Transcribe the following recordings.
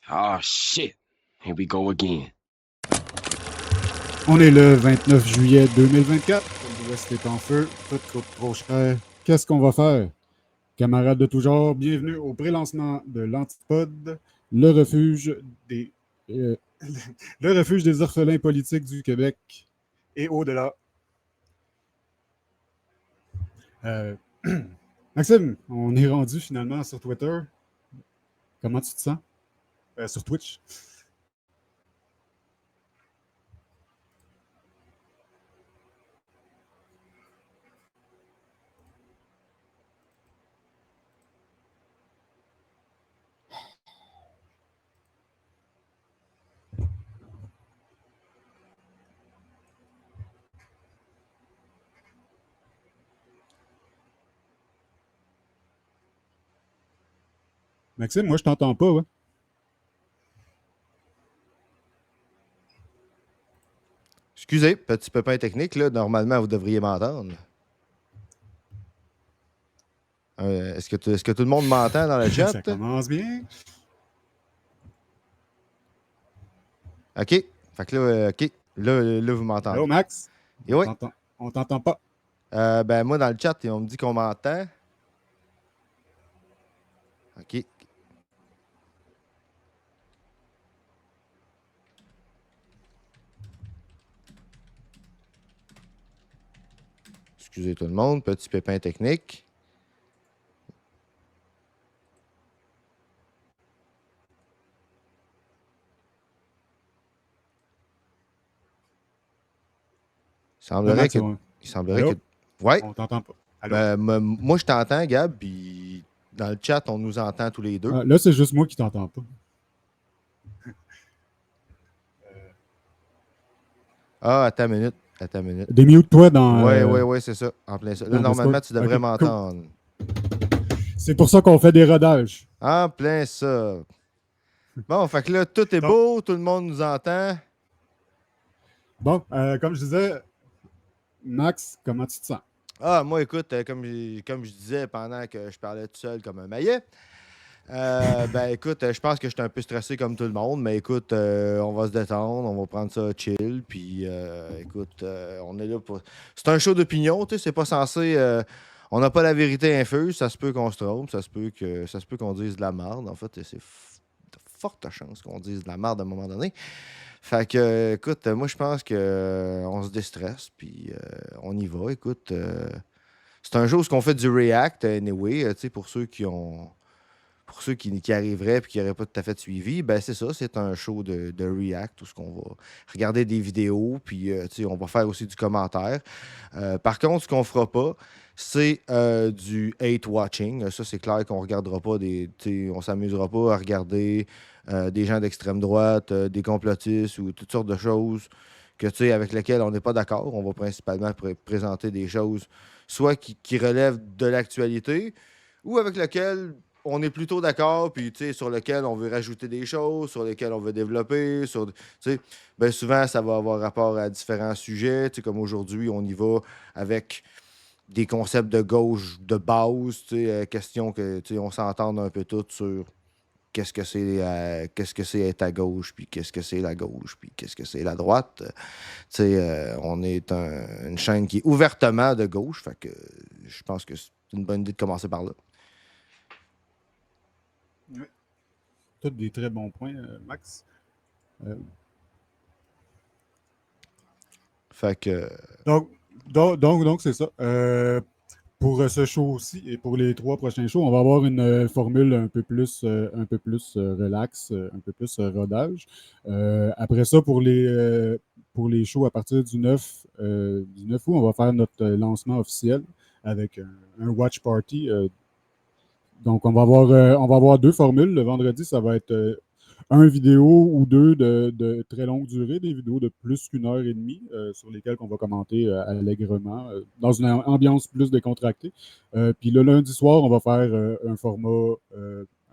Ah, shit. Here we go again. On est le 29 juillet 2024. L'Ouest est en feu. Tout coûte trop cher. Qu'est-ce qu'on va faire? Camarades de tout genre, bienvenue au pré-lancement de l'Antipode, le refuge des, euh, le refuge des orphelins politiques du Québec et au-delà. Euh, Maxime, on est rendu finalement sur Twitter. Comment tu te sens? Sur Twitch. Maxime, moi je t'entends pas, ouais. Excusez, petit pépin technique, là. Normalement, vous devriez m'entendre. Est-ce que tout le monde m'entend dans le chat? Ça commence bien. OK. Fait que là, OK. Là, vous m'entendez. Allô, Max? Et oui. On t'entend pas. Ben, moi, dans le chat, on me dit qu'on m'entend. OK. Excusez tout le monde, petit pépin technique. Il semblerait que. Il semblerait Allô? que. Ouais. On t'entend pas. Allô? Ben, moi, je t'entends, Gab, puis dans le chat, on nous entend tous les deux. Ah, là, c'est juste moi qui t'entends pas. Ah, attends une minute. Attends une minute. Démute-toi dans. Oui, c'est ça. En plein ça. Là, dans normalement, Discord. tu devrais Ok, m'entendre. cool. C'est pour ça qu'on fait des rodages. En plein ça. Bon, fait que là, tout est beau, tout le monde nous entend. Bon, comme je disais, Max, comment tu te sens? Ah, moi, écoute, comme je disais pendant que je parlais tout seul comme un maillet, ben écoute, je pense que j'étais un peu stressé comme tout le monde, mais écoute, on va se détendre, on va prendre ça chill, puis écoute, on est là pour... C'est un show d'opinion, tu sais, c'est pas censé... on n'a pas la vérité infuse, ça se peut qu'on se trompe, ça se peut qu'on dise de la merde, en fait, c'est de fortes chances qu'on dise de la merde à un moment donné. Fait que, écoute, moi, je pense que on se déstresse, puis on y va. Écoute, c'est un jour où on fait du React, anyway, tu sais, pour ceux qui ont... Pour ceux qui arriveraient et qui n'auraient pas tout à fait suivi, ben c'est ça, c'est un show de React où on va regarder des vidéos, puis tu sais, on va faire aussi du commentaire. Par contre, ce qu'on fera pas, c'est du hate watching. Ça, c'est clair qu'on regardera pas on s'amusera pas à regarder des gens d'extrême droite, des complotistes ou toutes sortes de choses avec lesquelles on n'est pas d'accord. On va principalement présenter des choses soit qui relèvent de l'actualité ou avec lesquelles on est plutôt d'accord, puis sur lequel on veut rajouter des choses, sur lesquelles on veut développer. Ben souvent, ça va avoir rapport à différents sujets. Comme aujourd'hui, on y va avec des concepts de gauche de base, question que on s'entende un peu tous sur qu'est-ce que c'est être à gauche, puis qu'est-ce que c'est la gauche, puis qu'est-ce que c'est la droite. On est une chaîne qui est ouvertement de gauche, fait que je pense que c'est une bonne idée de commencer par là. Oui. Tous des très bons points, Max. Fait que... Donc c'est ça. Pour ce show-ci et pour les 3 prochains shows, on va avoir une formule un peu plus relax, un peu plus rodage. Après ça, pour les shows à partir du 9 août, on va faire notre lancement officiel avec un watch party. Donc, on va avoir 2 formules. Le vendredi, ça va être un vidéo ou 2 de très longue durée, des vidéos de plus qu'une heure et demie sur lesquelles on va commenter allègrement, dans une ambiance plus décontractée. Puis le lundi soir, on va faire un format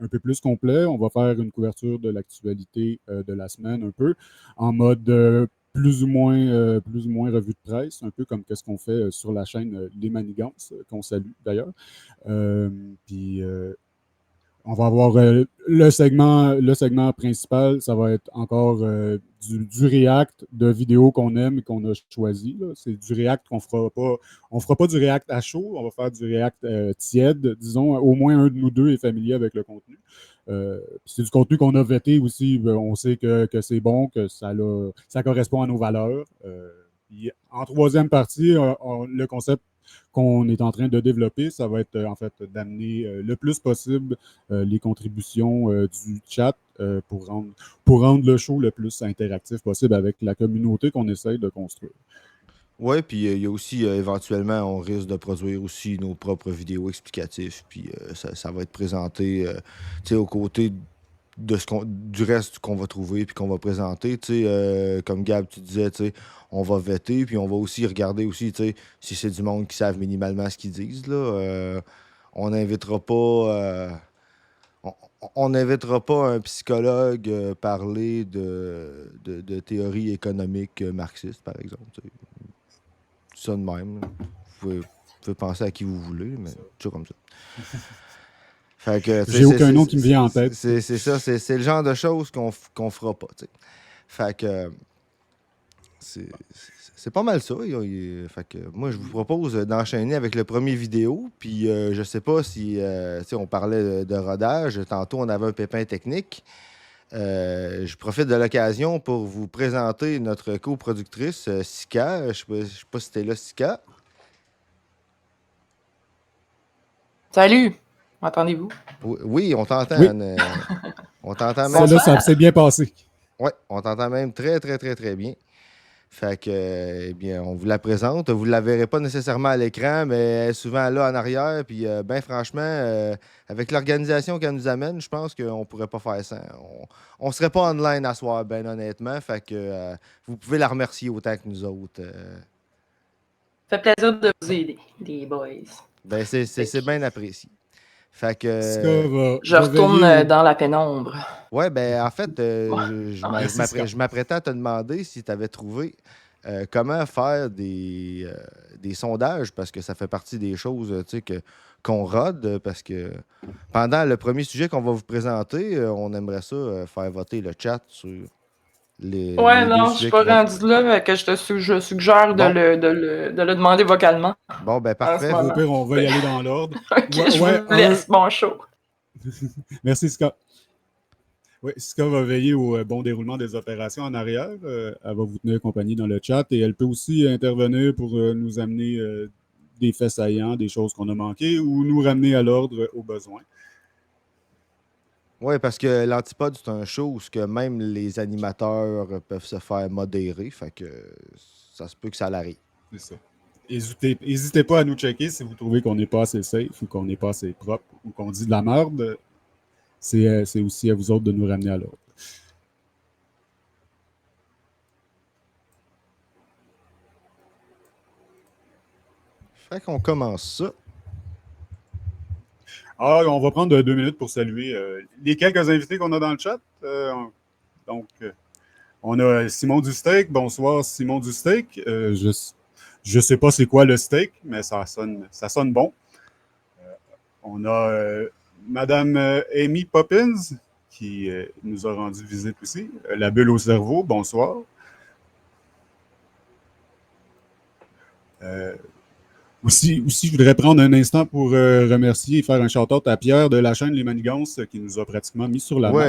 un peu plus complet. On va faire une couverture de l'actualité de la semaine un peu, en mode plus ou moins revue de presse, un peu comme qu'est-ce qu'on fait sur la chaîne Les Manigances, qu'on salue d'ailleurs. Puis On va avoir le segment principal, ça va être encore du React de vidéos qu'on aime et qu'on a choisi. Là. C'est du React qu'on fera pas. On fera pas du React à chaud, on va faire du React tiède, disons. Au moins un de nous deux est familier avec le contenu. C'est du contenu qu'on a vetté aussi. On sait que c'est bon, que ça correspond à nos valeurs. Puis en troisième partie, le concept qu'on est en train de développer, ça va être en fait d'amener le plus possible les contributions du chat pour rendre le show le plus interactif possible avec la communauté qu'on essaye de construire. Oui, puis il y a aussi, éventuellement, on risque de produire aussi nos propres vidéos explicatives, puis ça va être présenté, tu sais, aux côtés de du reste qu'on va trouver puis qu'on va présenter, tu sais, comme Gab, tu disais, tu sais, on va vetter, puis on va aussi regarder aussi, tu sais, si c'est du monde qui savent minimalement ce qu'ils disent, là. On n'invitera pas... on on n'invitera pas un psychologue parler de théorie économique marxiste, par exemple. Tu sais. Ça de même. Là. Vous pouvez penser à qui vous voulez, mais toujours comme ça. Fait que, j'ai aucun nom qui me vient en tête. C'est ça, c'est le genre de choses qu'on fera pas. T'sais. Fait que c'est pas mal ça. Fait que moi, je vous propose d'enchaîner avec le premier vidéo. Puis je sais pas si on parlait de rodage. Tantôt, on avait un pépin technique. Je profite de l'occasion pour vous présenter notre coproductrice, Sika. Je sais pas si t'es là, Sika. Salut! M'entendez-vous? Oui, on t'entend. Oui. On t'entend même. Celle-là, ça s'est bien passé. Oui, on t'entend même très, très, très, très bien. Fait que, eh bien, on vous la présente. Vous ne la verrez pas nécessairement à l'écran, mais elle est souvent là en arrière. Puis, ben franchement, avec l'organisation qu'elle nous amène, je pense qu'on ne pourrait pas faire ça. On ne serait pas online à soir, ben honnêtement. Fait que vous pouvez la remercier autant que nous autres. Ça fait plaisir de vous aider, les boys. Ben, c'est bien apprécié. Fait que. Je retourne dans la pénombre. Ouais, ben en fait, je je m'apprêtais à te demander si tu avais trouvé comment faire des sondages, parce que ça fait partie des choses qu'on rôde, parce que pendant le premier sujet qu'on va vous présenter, on aimerait ça faire voter le chat sur les. Ouais, les non, deux je suis sujets pas qui vont- rendu là, que je suggère Bon. de le demander vocalement. Bon, ben parfait. En ce Au pire, on va y aller dans l'ordre. Ok, je vous laisse. Bon show. Merci, Scott. Oui, Ska va veiller au bon déroulement des opérations en arrière. Elle va vous tenir compagnie dans le chat et elle peut aussi intervenir pour nous amener des faits saillants, des choses qu'on a manquées ou nous ramener à l'ordre au besoin. Oui, parce que l'Antipode, c'est un show où ce que même les animateurs peuvent se faire modérer. Fait que ça se peut que ça l'arrive. C'est ça. N'hésitez pas à nous checker si vous trouvez qu'on n'est pas assez safe ou qu'on n'est pas assez propre ou qu'on dit de la merde. C'est aussi à vous autres de nous ramener à l'ordre. Fait qu'on commence ça. On va prendre 2 minutes pour saluer les quelques invités qu'on a dans le chat. On a Simon du Steak. Bonsoir, Simon du Steak. Je sais pas c'est quoi le steak, mais ça sonne bon. On a Madame Amy Poppins qui nous a rendu visite aussi. La bulle au cerveau, bonsoir. Aussi, je voudrais prendre un instant pour remercier et faire un shout-out à Pierre de la chaîne Les Manigances qui nous a pratiquement mis sur la map.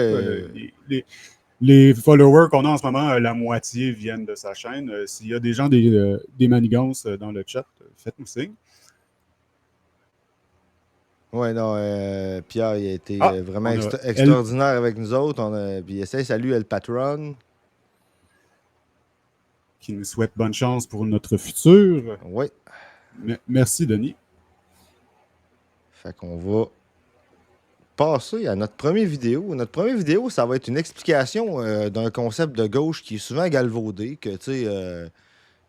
Les followers qu'on a en ce moment, la moitié viennent de sa chaîne. S'il y a des gens des Manigances dans le chat, faites-nous signe. Oui, non, Pierre, il a été vraiment extraordinaire avec nous autres. Puis essaye, salut El Patron. Qui nous souhaite bonne chance pour notre futur. Oui. Merci, Denis. Fait qu'on va passer à notre première vidéo. Notre première vidéo, ça va être une explication d'un concept de gauche qui est souvent galvaudé, que tu sais,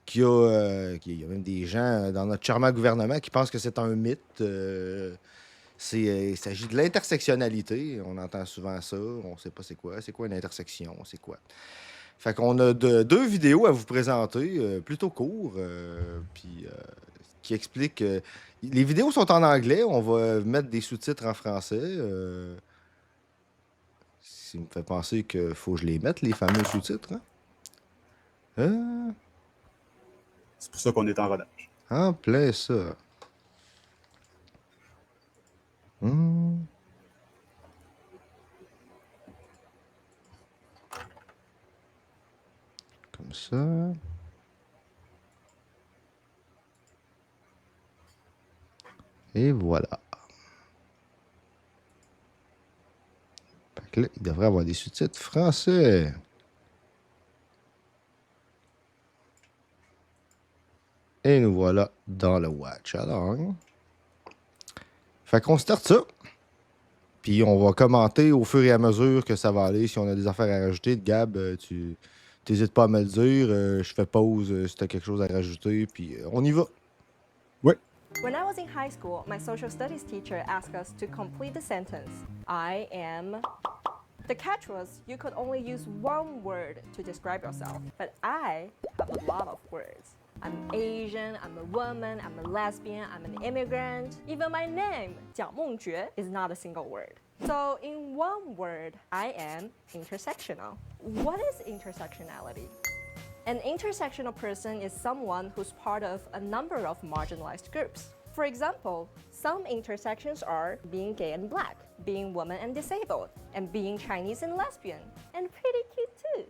qu'il y a même des gens dans notre charmant gouvernement qui pensent que c'est un mythe. Il s'agit de l'intersectionnalité. On entend souvent ça. On ne sait pas c'est quoi. C'est quoi une intersection? C'est quoi? Fait qu'on a deux vidéos à vous présenter, plutôt courtes, puis qui expliquent... les vidéos sont en anglais. On va mettre des sous-titres en français. qui me fait penser qu'il faut que je les mette, les fameux sous-titres. Hein? C'est pour ça qu'on est en rodage. En plein ça. Hum. Comme ça. Et voilà. Fait que là, il devrait avoir des sous-titres français. Et nous voilà dans le watch along. Fait qu'on starte ça. Puis on va commenter au fur et à mesure que ça va aller. Si on a des affaires à rajouter, Gab, tu n'hésites pas à me le dire. Je fais pause si tu as quelque chose à rajouter. Puis on y va. Ouais. When I was in high school, my social studies teacher asked us to complete the sentence, I am. The catch was you could only use one word to describe yourself, but I have a lot of words. I'm Asian, I'm a woman, I'm a lesbian, I'm an immigrant. Even my name, Jiang Mengjue, is not a single word. So in one word, I am intersectional. What is intersectionality? An intersectional person is someone who's part of a number of marginalized groups. For example, some intersections are being gay and black, being woman and disabled, and being Chinese and lesbian, and pretty cute too.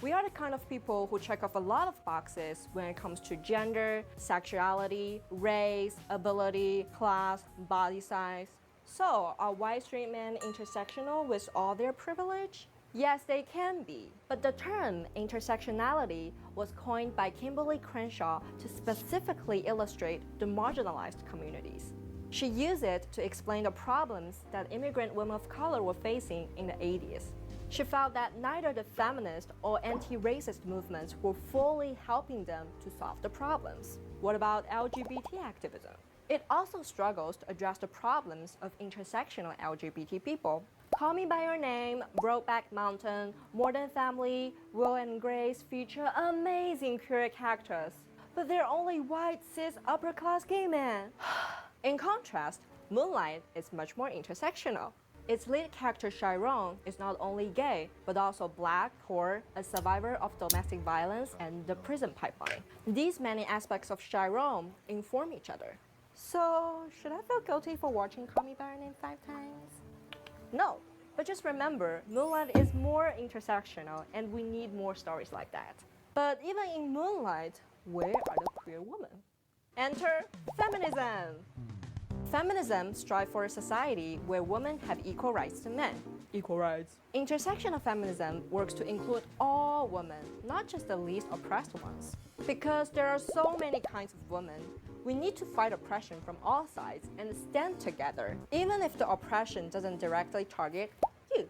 We are the kind of people who check off a lot of boxes when it comes to gender, sexuality, race, ability, class, body size. So, are white straight men intersectional with all their privilege? Yes, they can be. But the term intersectionality was coined by Kimberly Crenshaw to specifically illustrate the marginalized communities. She used it to explain the problems that immigrant women of color were facing in the 80s. She felt that neither the feminist or anti-racist movements were fully helping them to solve the problems. What about LGBT activism? It also struggles to address the problems of intersectional LGBT people. Call Me By Your Name, Brokeback Mountain, More Than Family, Will and Grace feature amazing queer characters, but they're only white, cis, upper-class gay men. In contrast, Moonlight is much more intersectional. Its lead character Chiron is not only gay, but also black, poor, a survivor of domestic violence, and the prison pipeline. These many aspects of Chiron inform each other. So, should I feel guilty for watching Call Me By Your Name 5 times? No, but just remember, Moonlight is more intersectional and we need more stories like that. But even in Moonlight, where are the queer women? Enter feminism! Feminism strives for a society where women have equal rights to men. Equal rights. Intersectional feminism works to include all women, not just the least oppressed ones. Because there are so many kinds of women, we need to fight oppression from all sides and stand together, even if the oppression doesn't directly target you.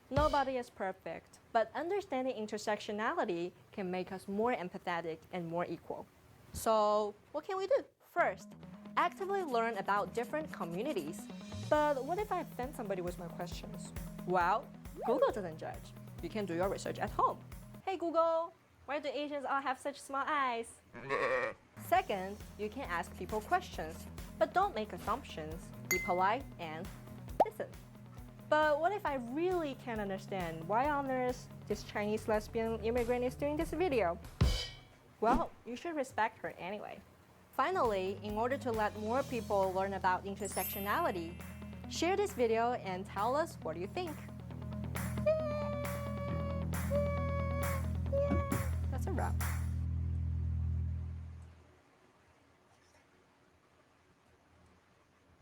Nobody is perfect, but understanding intersectionality can make us more empathetic and more equal. So, what can we do? First, actively learn about different communities. But what if I offend somebody with my questions? Well, Google doesn't judge. You can do your research at home. Hey Google, why do Asians all have such small eyes? Second, you can ask people questions, but don't make assumptions. Be polite and listen. But what if I really can't understand why on earth this Chinese lesbian immigrant is doing this video? Well, you should respect her anyway. Finally, in order to let more people learn about intersectionality, share this video and tell us what you think. That's a wrap.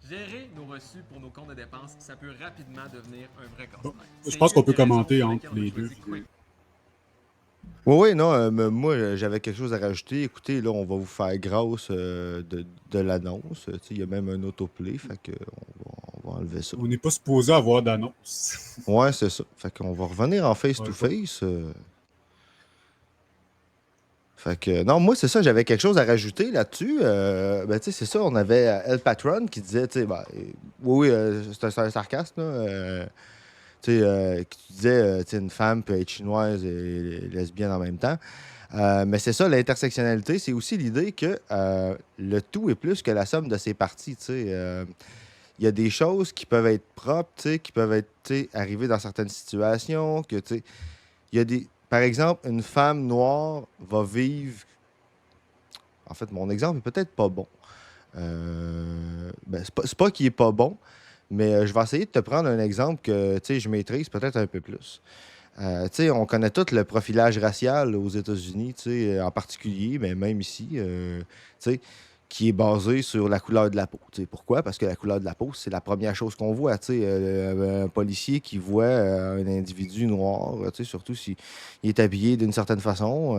Gérer nos reçus pour nos comptes de dépenses, ça peut rapidement devenir un vrai Bon, casse-tête. je pense qu'on peut C'est une des commenter raisons entre pour lesquelles les on deux choisit vidéos. Quick. Oui, non, moi, j'avais quelque chose à rajouter. Écoutez, là, on va vous faire grâce de l'annonce. Tu sais, il y a même un autoplay, fait que on va enlever ça. On n'est pas supposé avoir d'annonce. Ouais, c'est ça. Fait qu'on va revenir en Ouais, face-to-face. Fait que, non, moi, c'est ça, j'avais quelque chose à rajouter là-dessus. Ben, tu sais, c'est ça, on avait El Patron qui disait, tu sais, ben, oui, c'est un sarcasme, là. Tu sais, qui disait, tu sais, une femme peut être chinoise et lesbienne en même temps. Mais c'est ça, l'intersectionnalité, c'est aussi l'idée que le tout est plus que la somme de ses parties, tu sais. il y a des choses qui peuvent être propres, tu sais, qui peuvent être, tu sais, arriver dans certaines situations, que, tu sais, il y a des... Par exemple, une femme noire va vivre... En fait, mon exemple est peut-être pas bon. C'est pas qu'il est pas bon, mais je vais essayer de te prendre un exemple que, tu sais, je maîtrise peut-être un peu plus. Tu sais, on connaît tout le profilage racial aux États-Unis, tu sais, en particulier, mais même ici, tu sais, qui est basé sur la couleur de la peau. Tu sais, pourquoi? Parce que la couleur de la peau, c'est la première chose qu'on voit. Tu sais, un policier qui voit un individu noir, tu sais, surtout s'il est habillé d'une certaine façon,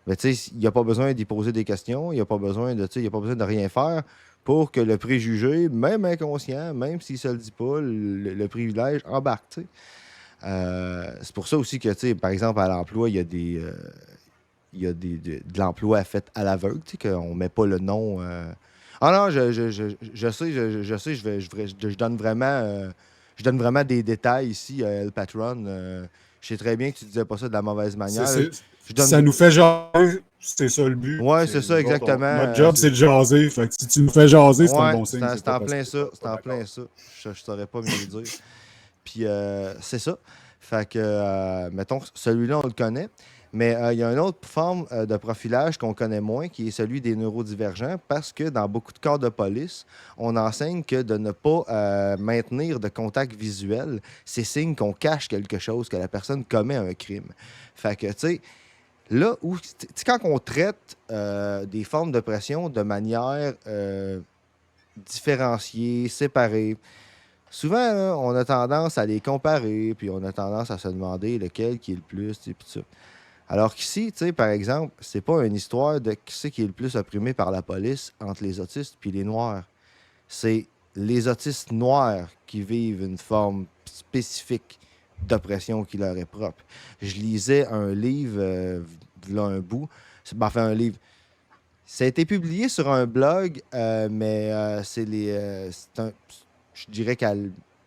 ben, tu sais, il n'y a pas besoin d'y poser des questions, il n'y a pas besoin de, tu sais, il y a pas besoin de rien faire pour que le préjugé, même inconscient, même s'il ne se le dit pas, le privilège embarque. Tu sais. C'est pour ça aussi que, tu sais, par exemple, à l'emploi, il y a de l'emploi fait à l'aveugle, tu sais, qu'on ne met pas le nom. Ah non, je sais, je donne vraiment des détails ici, El Patron. Je sais très bien que tu disais pas ça de la mauvaise manière. Ça nous fait jaser, c'est ça le but. Ouais, c'est ça, exactement. Notre job, c'est de jaser. Fait que si tu nous fais jaser, c'est un bon signe. C'est en plein ça. C'est en plein ça. Je saurais pas mieux le dire. Puis c'est ça. Fait que, mettons, celui-là, on le connaît. Mais il y a une autre forme de profilage qu'on connaît moins, qui est celui des neurodivergents, parce que dans beaucoup de corps de police, on enseigne que de ne pas maintenir de contact visuel, c'est signe qu'on cache quelque chose, que la personne commet un crime. Fait que, tu sais, là où, quand on traite des formes d'oppression de manière différenciée, séparée, souvent, là, on a tendance à les comparer, puis on a tendance à se demander lequel qui est le plus, puis tout ça. Alors qu'ici, tu sais, par exemple, c'est pas une histoire de qui c'est qui est le plus opprimé par la police entre les autistes puis les noirs. C'est les autistes noirs qui vivent une forme spécifique d'oppression qui leur est propre. Je lisais un livre, là un bout, enfin un livre. Ça a été publié sur un blog, mais je dirais qu'à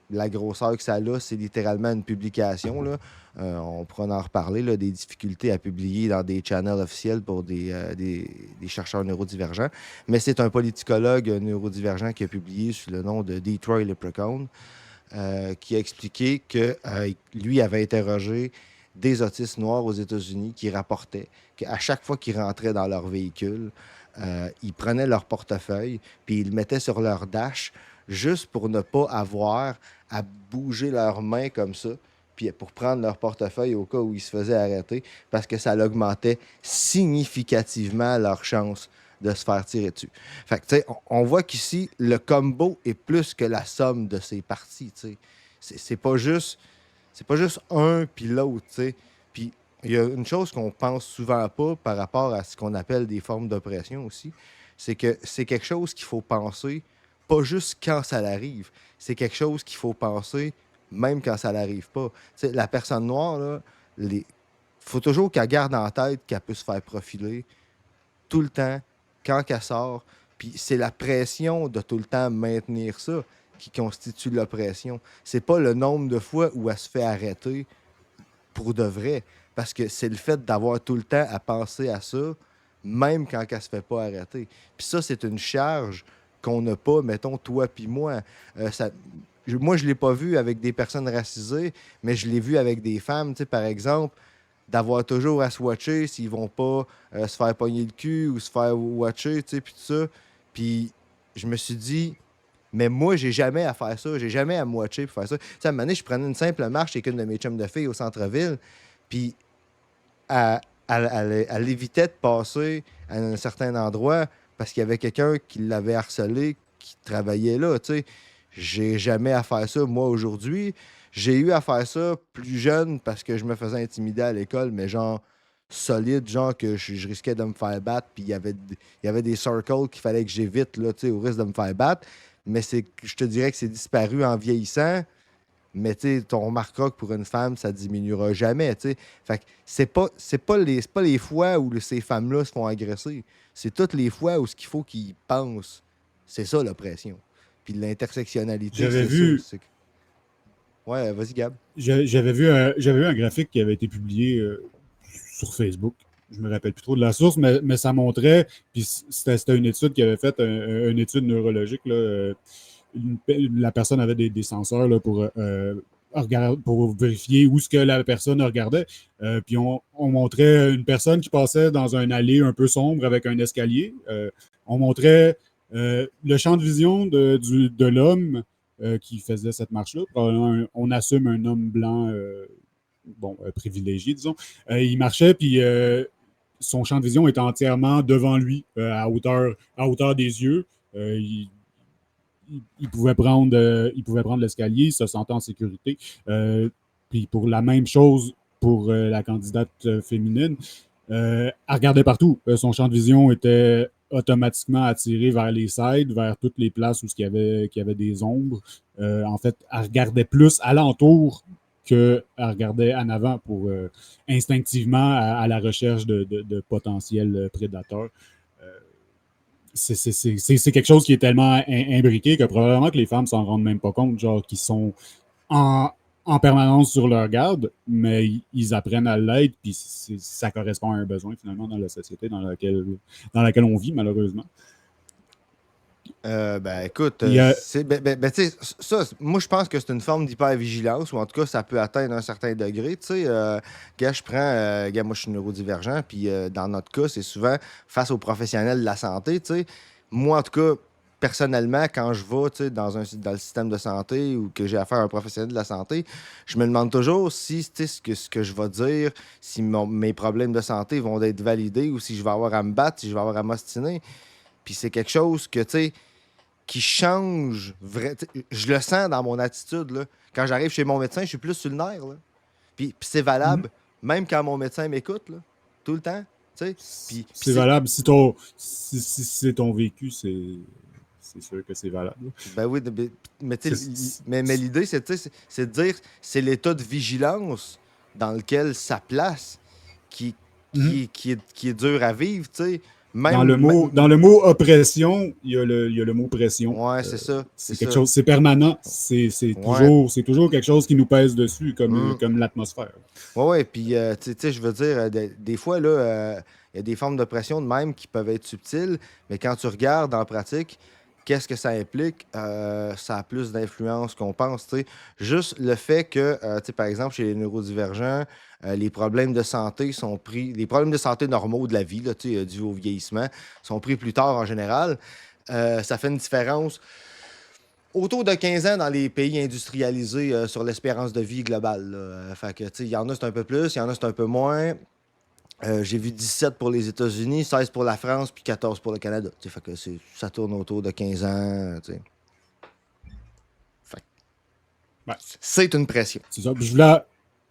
la grosseur que ça a, c'est littéralement une publication. Là. On pourra en reparler, là, des difficultés à publier dans des channels officiels pour des chercheurs neurodivergents. Mais c'est un politicologue neurodivergent qui a publié sous le nom de Detroit Leprechaun, qui a expliqué que lui avait interrogé des autistes noirs aux États-Unis qui rapportaient qu'à chaque fois qu'ils rentraient dans leur véhicule, ils prenaient leur portefeuille puis ils le mettaient sur leur dash juste pour ne pas avoir à bouger leurs mains comme ça, puis pour prendre leur portefeuille au cas où ils se faisaient arrêter, parce que ça augmentait significativement leur chance de se faire tirer dessus. Fait que, tu sais, on voit qu'ici, le combo est plus que la somme de ces parties, tu sais. C'est pas juste un puis l'autre, tu sais. Puis il y a une chose qu'on pense souvent pas par rapport à ce qu'on appelle des formes d'oppression aussi, c'est que c'est quelque chose qu'il faut penser pas juste quand ça l'arrive, c'est quelque chose qu'il faut penser même quand ça l'arrive pas. T'sais, la personne noire, il faut toujours qu'elle garde en tête qu'elle peut se faire profiler tout le temps, quand qu'elle sort. Puis c'est la pression de tout le temps maintenir ça qui constitue l'oppression. C'est pas le nombre de fois où elle se fait arrêter pour de vrai. Parce que c'est le fait d'avoir tout le temps à penser à ça, même quand elle se fait pas arrêter. Puis ça, c'est une charge qu'on n'a pas, mettons, toi puis moi. Moi, je ne l'ai pas vu avec des personnes racisées, mais je l'ai vu avec des femmes, tu sais, par exemple, d'avoir toujours à se watcher s'ils vont pas se faire pogner le cul ou se faire watcher, tu sais, puis tout ça. Puis je me suis dit, mais moi, j'ai jamais à faire ça, j'ai jamais à me watcher pour faire ça. Tu sais, à un moment donné, je prenais une simple marche avec une de mes chums de filles au centre-ville, puis elle évitait de passer à un certain endroit parce qu'il y avait quelqu'un qui l'avait harcelé, qui travaillait là, tu sais. J'ai jamais à faire ça, moi, aujourd'hui. J'ai eu à faire ça plus jeune parce que je me faisais intimider à l'école, mais genre solide, genre que je risquais de me faire battre, puis il y avait des circles qu'il fallait que j'évite, là, tu sais, au risque de me faire battre. Mais je te dirais que c'est disparu en vieillissant. Mais tu sais, on remarquera que pour une femme, ça diminuera jamais, tu sais. Fait que c'est pas les fois où ces femmes-là se font agresser. C'est toutes les fois où ce qu'il faut qu'ils pensent. C'est ça, l'oppression. Puis l'intersectionnalité, J'avais vu... ça. Ouais, vas-y, Gab. J'avais vu un graphique qui avait été publié sur Facebook. Je me rappelle plus trop de la source, mais ça montrait, puis c'était une étude qui avait fait, une étude neurologique, là, la personne avait des senseurs là, pour vérifier où ce que la personne regardait. Puis on montrait une personne qui passait dans un allée un peu sombre avec un escalier. On montrait le champ de vision de l'homme qui faisait cette marche-là. Probablement, on assume un homme blanc privilégié, disons. Il marchait, puis son champ de vision était entièrement devant lui, à hauteur des yeux. Il pouvait prendre l'escalier, se sentait en sécurité. Puis pour la même chose pour la candidate féminine, elle regardait partout. Son champ de vision était automatiquement attiré vers les sides, vers toutes les places où il y avait des ombres. En fait, elle regardait plus alentour qu'elle regardait en avant pour instinctivement à la recherche de potentiels prédateurs. C'est quelque chose qui est tellement imbriqué que probablement que les femmes s'en rendent même pas compte, genre qu'ils sont en permanence sur leur garde, mais ils apprennent à l'être, puis ça correspond à un besoin finalement dans la société dans laquelle on vit malheureusement. Écoute, ça, moi je pense que c'est une forme d'hypervigilance, ou en tout cas ça peut atteindre un certain degré. Tu sais, moi je suis neurodivergent, puis dans notre cas, c'est souvent face aux professionnels de la santé. Tu sais, moi en tout cas, personnellement, quand je vais dans le système de santé ou que j'ai affaire à un professionnel de la santé, je me demande toujours si ce que je vais dire, si mes problèmes de santé vont être validés ou si je vais avoir à me battre, si je vais avoir à m'ostiner. Puis c'est quelque chose que, tu sais, qui change. Je le sens dans mon attitude. Là. Quand j'arrive chez mon médecin, je suis plus sur le nerf. Là. Puis c'est valable, même quand mon médecin m'écoute, là, tout le temps. C'est valable. Si c'est ton vécu, c'est sûr que c'est valable. Ben oui, mais l'idée, c'est de dire c'est l'état de vigilance dans lequel ça place qui est dur à vivre, tu sais. Dans le mot oppression, il y a le mot pression. Ouais, c'est ça. C'est quelque chose, c'est permanent. C'est toujours quelque chose qui nous pèse dessus, comme l'atmosphère. Ouais, puis tu sais, je veux dire, des fois, là, il y a des formes d'oppression de même qui peuvent être subtiles, mais quand tu regardes en pratique, qu'est-ce que ça implique? Ça a plus d'influence qu'on pense. T'sais. Juste le fait que, par exemple, chez les neurodivergents, les problèmes de santé sont pris, les problèmes de santé normaux de la vie, là, dû au vieillissement, sont pris plus tard en général. Ça fait une différence autour de 15 ans dans les pays industrialisés sur l'espérance de vie globale. Fait que, il y en a, c'est un peu plus, il y en a, c'est un peu moins. J'ai vu 17 pour les États-Unis, 16 pour la France, puis 14 pour le Canada. Fait que ça tourne autour de 15 ans. C'est une pression. C'est ça.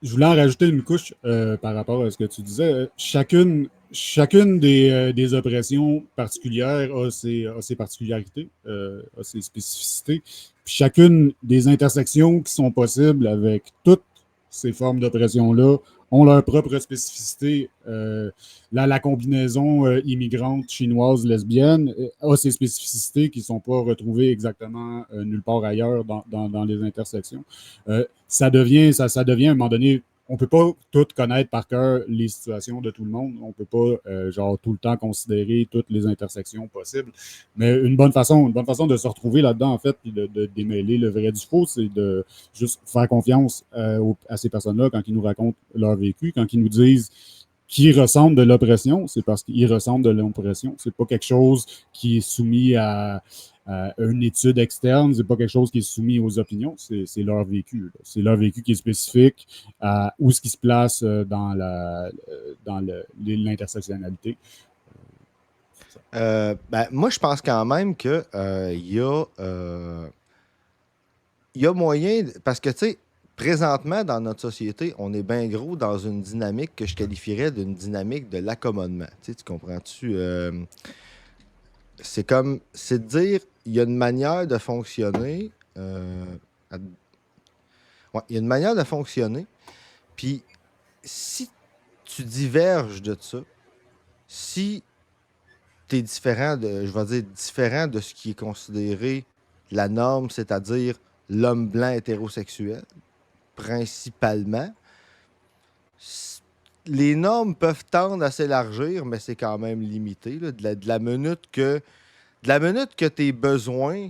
Je voulais en rajouter une couche par rapport à ce que tu disais. Chacune des oppressions particulières a ses particularités, a ses spécificités. Puis chacune des intersections qui sont possibles avec toutes ces formes d'oppression-là ont leur propre spécificité. La combinaison immigrante chinoise lesbienne a ses spécificités qui ne sont pas retrouvées exactement nulle part ailleurs dans les intersections. Ça devient à un moment donné, on ne peut pas tout connaître par cœur les situations de tout le monde. On ne peut pas tout le temps considérer toutes les intersections possibles. Mais une bonne façon de se retrouver là-dedans, en fait, puis de démêler le vrai du faux, c'est de juste faire confiance à ces personnes-là quand ils nous racontent leur vécu, quand ils nous disent qu'ils ressentent de l'oppression, c'est parce qu'ils ressentent de l'oppression. C'est pas quelque chose qui est soumis à une étude externe, c'est pas quelque chose qui est soumis aux opinions, c'est leur vécu. Là. C'est leur vécu qui est spécifique à où ce qui se place dans l'intersectionnalité. Moi, je pense quand même que y a moyen, parce que, tu sais, présentement, dans notre société, on est bien gros dans une dynamique que je qualifierais d'une dynamique de l'accommodement. Tu comprends-tu? C'est de dire, il y a une manière de fonctionner. Il y a une manière de fonctionner. Puis, si tu diverges de ça, si tu es différent de ce qui est considéré la norme, c'est-à-dire l'homme blanc hétérosexuel, principalement, les normes peuvent tendre à s'élargir, mais c'est quand même limité. Là, de la minute que tes besoins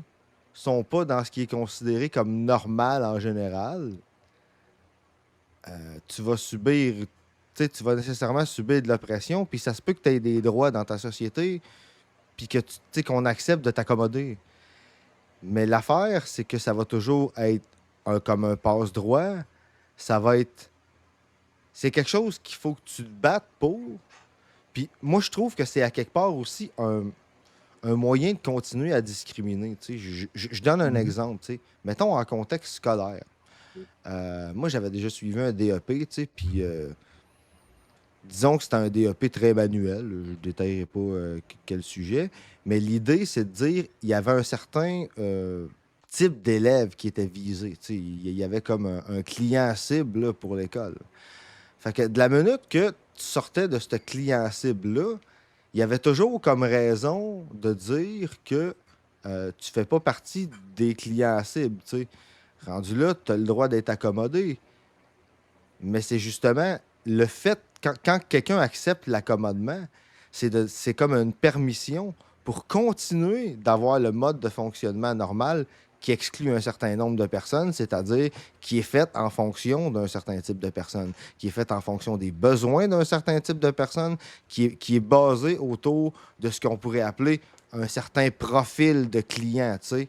sont pas dans ce qui est considéré comme normal en général, tu vas subir, tu sais, tu vas nécessairement subir de l'oppression, puis ça se peut que tu aies des droits dans ta société, puis que tu sais, qu'on accepte de t'accommoder. Mais l'affaire, c'est que ça va toujours être comme un passe-droit. Ça va être. C'est quelque chose qu'il faut que tu te battes pour. Puis moi, je trouve que c'est à quelque part aussi un moyen de continuer à discriminer. Tu sais. Je donne un exemple. Tu sais. Mettons en contexte scolaire. Moi, j'avais déjà suivi un DEP, tu sais, puis disons que c'était un DEP très manuel. Je ne détaillerai pas quel sujet. Mais l'idée, c'est de dire qu'il y avait un certain type d'élève qui était visé. Tu sais. Il y avait comme un client cible là, pour l'école. Fait que de la minute que tu sortais de ce client cible-là, il y avait toujours comme raison de dire que tu fais pas partie des clients cibles. Tu sais. Rendu là, tu as le droit d'être accommodé. Mais c'est justement le fait, quand quelqu'un accepte l'accommodement, c'est comme une permission pour continuer d'avoir le mode de fonctionnement normal qui exclut un certain nombre de personnes, c'est-à-dire qui est fait en fonction d'un certain type de personnes, qui est fait en fonction des besoins d'un certain type de personnes, qui est basé autour de ce qu'on pourrait appeler un certain profil de client, tu sais.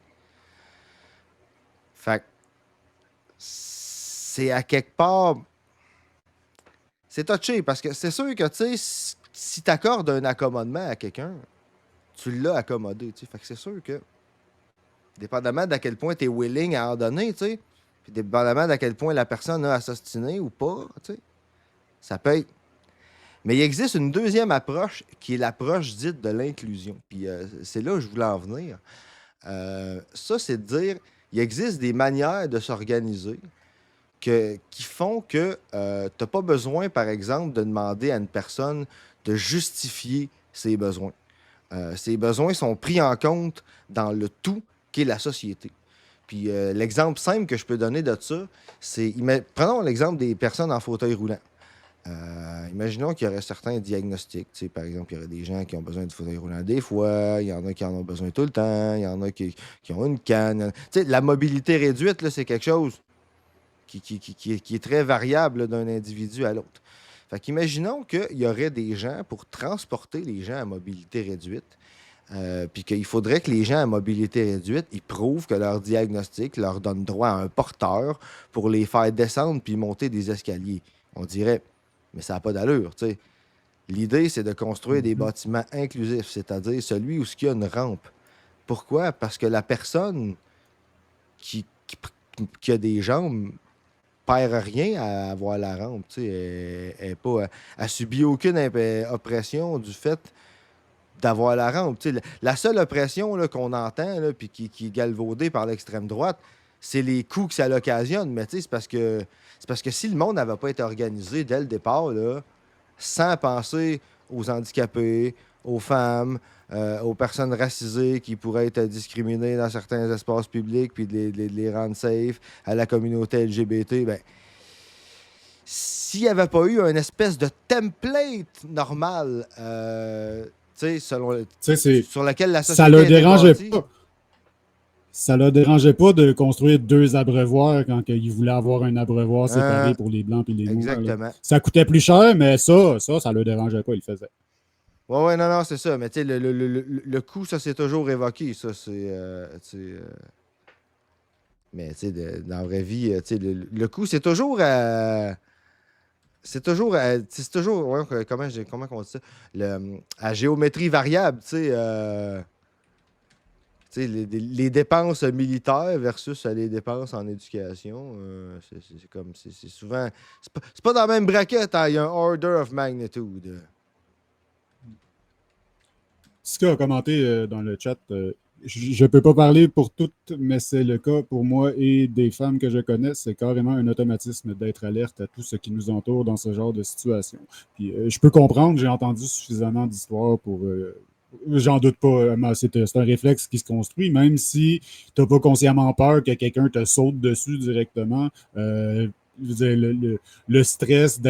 Fait que c'est à quelque part... C'est touché, parce que c'est sûr que, tu sais, si tu accordes un accommodement à quelqu'un, tu l'as accommodé, tu sais. Fait que c'est sûr que dépendamment d'à quel point tu es willing à en donner, tu sais, puis dépendamment d'à quel point la personne a à s'ostiner ou pas, tu sais, ça peut être... Mais il existe une deuxième approche qui est l'approche dite de l'inclusion. Puis c'est là où je voulais en venir. Ça, c'est de dire, il existe des manières de s'organiser qui font que tu n'as pas besoin, par exemple, de demander à une personne de justifier ses besoins. Ses besoins sont pris en compte dans le tout qu'est la société. Puis l'exemple simple que je peux donner de ça, c'est... Prenons l'exemple des personnes en fauteuil roulant. Imaginons qu'il y aurait certains diagnostics. Tu sais, par exemple, il y aurait des gens qui ont besoin de fauteuil roulant des fois, il y en a qui en ont besoin tout le temps, il y en a qui ont une canne. Tu sais, la mobilité réduite, là, c'est quelque chose qui est très variable là, d'un individu à l'autre. Fait qu'imaginons qu'il y aurait des gens pour transporter les gens à mobilité réduite, puis qu'il faudrait que les gens à mobilité réduite, ils prouvent que leur diagnostic leur donne droit à un porteur pour les faire descendre puis monter des escaliers. On dirait, mais ça n'a pas d'allure, tu sais. L'idée, c'est de construire des bâtiments inclusifs, c'est-à-dire celui où il y a une rampe. Pourquoi? Parce que la personne qui a des jambes perd rien à avoir la rampe. Tu sais, elle subit aucune oppression du fait d'avoir la rampe. Tu sais, la seule oppression là, qu'on entend puis qui est galvaudée par l'extrême droite, c'est les coûts que ça l'occasionne. Mais tu sais, c'est parce que si le monde n'avait pas été organisé dès le départ, là, sans penser aux handicapés, aux femmes, aux personnes racisées qui pourraient être discriminées dans certains espaces publics, puis de les rendre safe, à la communauté LGBT, ben, s'il n'y avait pas eu une espèce de template normal, sur laquelle la société ça leur était dérangeait bâtie, pas. Ça leur dérangeait pas de construire 2 abreuvoirs quand ils voulaient avoir un abreuvoir séparé pour les Blancs et les Noirs. exactement. Là. Ça coûtait plus cher, mais ça leur dérangeait pas, ils le faisaient. Ouais, non, c'est ça. Mais tu sais, le coût, ça, c'est toujours évoqué. Ça, c'est... mais tu sais, dans la vraie vie, tu sais, le coût, c'est toujours... c'est toujours... ouais, comment on dit ça? À géométrie variable, tu sais... tu sais, les dépenses militaires versus les dépenses en éducation, c'est souvent... C'est pas dans la même braquette, hein, il y a un order of magnitude. Ska a commenté dans le chat, je ne peux pas parler pour toutes, mais c'est le cas pour moi et des femmes que je connais. C'est carrément un automatisme d'être alerte à tout ce qui nous entoure dans ce genre de situation. Puis, je peux comprendre, j'ai entendu suffisamment d'histoires pour... j'en doute pas, c'est un réflexe qui se construit, même si tu n'as pas consciemment peur que quelqu'un te saute dessus directement. Je veux dire, le stress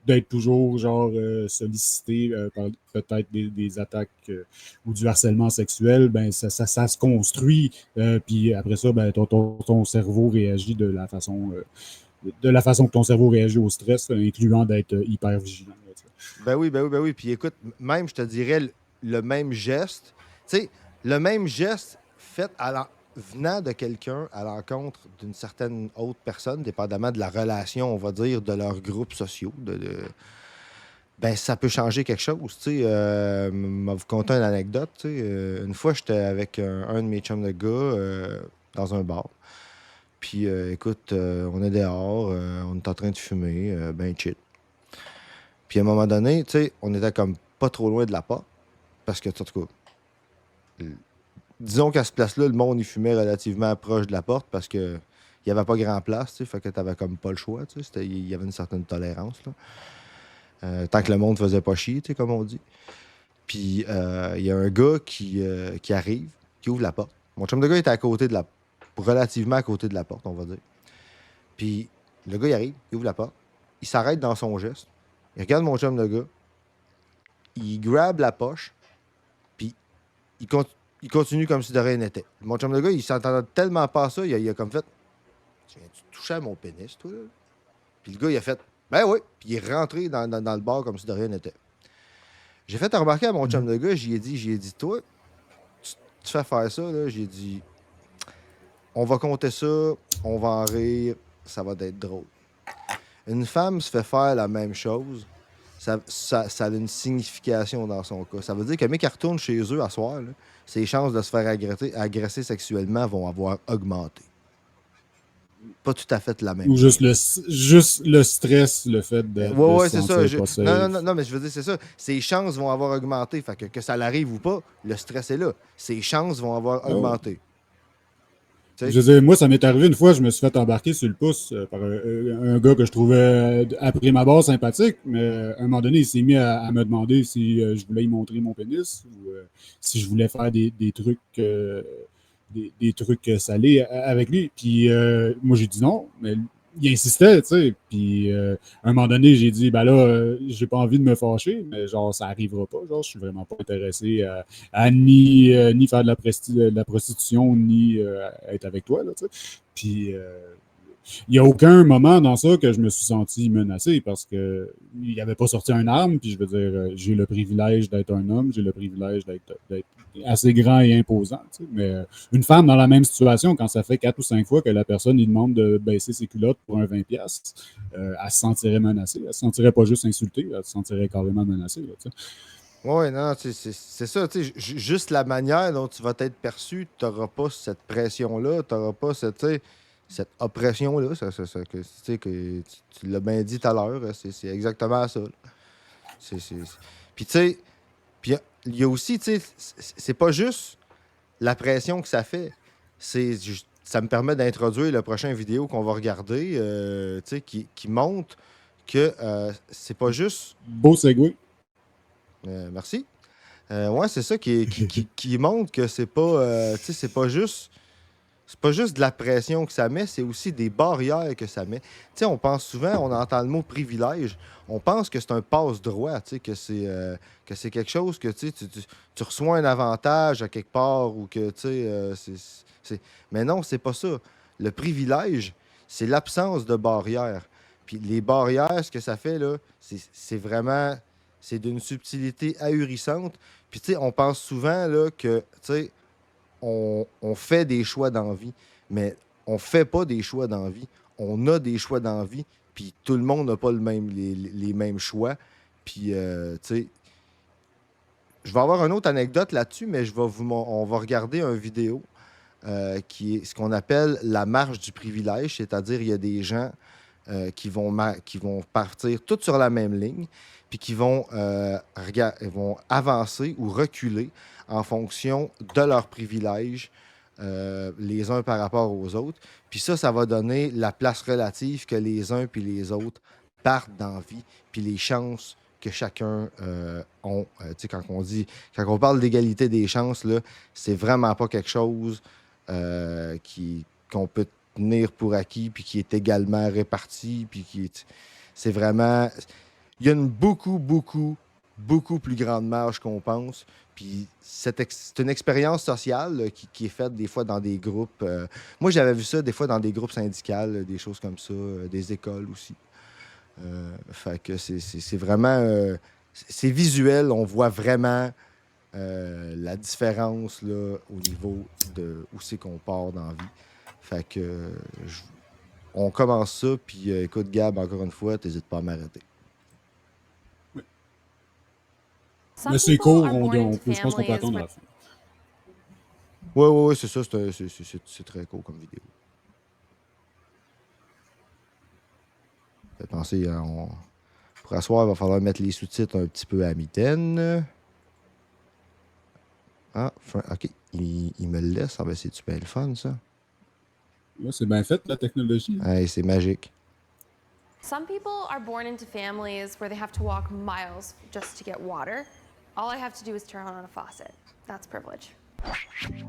d'être toujours genre sollicité par peut-être des attaques ou du harcèlement sexuel, ben ça se construit. Puis après ça, ben, ton cerveau réagit de la façon que ton cerveau réagit au stress, incluant d'être hyper vigilant. Là, Ben oui, ben oui, ben oui. Puis écoute, même, je te dirais, le même geste, tu sais, le même geste fait venant de quelqu'un à l'encontre d'une certaine autre personne, dépendamment de la relation, on va dire, de leurs groupes sociaux, ben ça peut changer quelque chose, tu sais. Je vais vous conter une anecdote, tu sais. Une fois, j'étais avec un de mes chums de gars dans un bar. Puis écoute, on est dehors, on est en train de fumer, ben chill. Puis à un moment donné, tu sais, on était comme pas trop loin de la porte. Parce que, en tout cas, disons qu'à ce place-là, le monde, il fumait relativement proche de la porte parce que il n'y avait pas grand place, tu sais. Fait que t'avais comme pas le choix, tu sais. Il y avait une certaine tolérance, là. Tant que le monde faisait pas chier, tu sais, comme on dit. Puis il y a un gars qui arrive, qui ouvre la porte. Mon chum de gars était à côté relativement à côté de la porte, on va dire. Puis le gars, il arrive, il ouvre la porte. Il s'arrête dans son geste. Il regarde mon chum de gars. Il grabe la poche. Puis il continue comme si de rien n'était. Mon chum de gars, il s'entendait tellement pas à ça, il a comme fait Tu viens-tu toucher à mon pénis, toi? Là? Puis le gars, il a fait Ben oui. Puis il est rentré dans le bar comme si de rien n'était. J'ai fait remarquer à mon chum de gars, j'y ai dit Toi, tu fais faire ça, là. J'ai dit On va compter ça, on va en rire, ça va être drôle. Une femme se fait faire la même chose, ça a une signification dans son cas. Ça veut dire que mec qui retourne chez eux à soir, là, ses chances de se faire agresser sexuellement vont avoir augmenté. Pas tout à fait la même ou chose. juste le stress, le fait de Ouais, se c'est ça. sentir pas safe. Non, mais je veux dire, c'est ça. Ses chances vont avoir augmenté. Fait que ça l'arrive ou pas, le stress est là. Ses chances vont avoir Oh. augmenté. Je veux dire, moi, ça m'est arrivé une fois, je me suis fait embarquer sur le pouce par un gars que je trouvais, après ma barre, sympathique, mais à un moment donné, il s'est mis à me demander si je voulais y montrer mon pénis ou si je voulais faire des trucs des trucs salés avec lui. Puis moi, j'ai dit non, mais il insistait, tu sais. Puis à un moment donné, j'ai dit, ben là, j'ai pas envie de me fâcher, mais genre, ça arrivera pas. Genre, je suis vraiment pas intéressé à ni faire de la prostitution, ni être avec toi, là, tu sais. Puis il n'y a aucun moment dans ça que je me suis senti menacé parce que il n'avait pas sorti une arme. Puis je veux dire, j'ai le privilège d'être un homme, j'ai le privilège d'être assez grand et imposant. Tu sais. Mais une femme dans la même situation, quand ça fait 4 ou 5 fois que la personne lui demande de baisser ses culottes pour un 20$, elle se sentirait menacée. Elle se sentirait pas juste insultée, elle se sentirait carrément menacée. Là, tu sais. Oui, non, c'est ça. Juste la manière dont tu vas être perçu, tu n'auras pas cette pression-là, tu n'auras pas cette oppression-là. Que tu l'as bien dit tout à l'heure, c'est exactement ça. Puis, tu sais, il y a aussi, tu sais, c'est pas juste la pression que ça fait. Ça me permet d'introduire la prochaine vidéo qu'on va regarder, tu sais, qui montre que c'est pas juste. Beau segue. Merci. Ouais, c'est ça qui montre que c'est pas, tu sais, c'est pas juste de la pression que ça met, c'est aussi des barrières que ça met. Tu sais, on pense souvent, on entend le mot privilège, on pense que c'est un passe-droit, tu sais, que c'est quelque chose que tu reçois un avantage à quelque part ou que, tu sais, mais non, c'est pas ça. Le privilège, c'est l'absence de barrières. Puis les barrières, ce que ça fait, là, c'est vraiment, c'est d'une subtilité ahurissante. Puis, tu sais, on pense souvent, là, que, tu sais, on fait des choix dans la vie, mais on fait pas des choix dans la vie. On a des choix dans la vie, puis tout le monde n'a pas les mêmes choix. Puis, tu sais, je vais avoir une autre anecdote là-dessus, mais on va regarder une vidéo qui est ce qu'on appelle la marche du privilège, c'est-à-dire il y a des gens qui vont partir tous sur la même ligne, puis qui vont avancer ou reculer en fonction de leurs privilèges, les uns par rapport aux autres. Puis ça va donner la place relative que les uns puis les autres partent dans la vie, puis les chances que chacun ont. Tu sais, quand on parle d'égalité des chances, là, c'est vraiment pas quelque chose qu'on peut tenir pour acquis, puis qui est également réparti, puis c'est vraiment. il y a une beaucoup plus grande marge qu'on pense. Puis c'est une expérience sociale là, qui est faite des fois dans des groupes. Moi, j'avais vu ça des fois dans des groupes syndicaux, des choses comme ça, des écoles aussi. Fait que c'est vraiment... c'est visuel, on voit vraiment la différence là, au niveau de où c'est qu'on part dans la vie. Fait que on commence ça, puis écoute Gab, encore une fois, t'hésites pas à m'arrêter. Mais c'est court, je pense qu'on peut attendre à la fin. Ouais, c'est ça, c'est très court comme vidéo. Fait penser, pour asseoir, il va falloir mettre les sous-titres un petit peu à mitaine. Ah, ok, il me le laisse. Ah ben c'est super le fun, ça. Ouais, c'est bien fait, la technologie. Hey, c'est magique. Some people are born into families where they have to walk miles just to get water. All I have to do is turn on a faucet. That's privilege. If you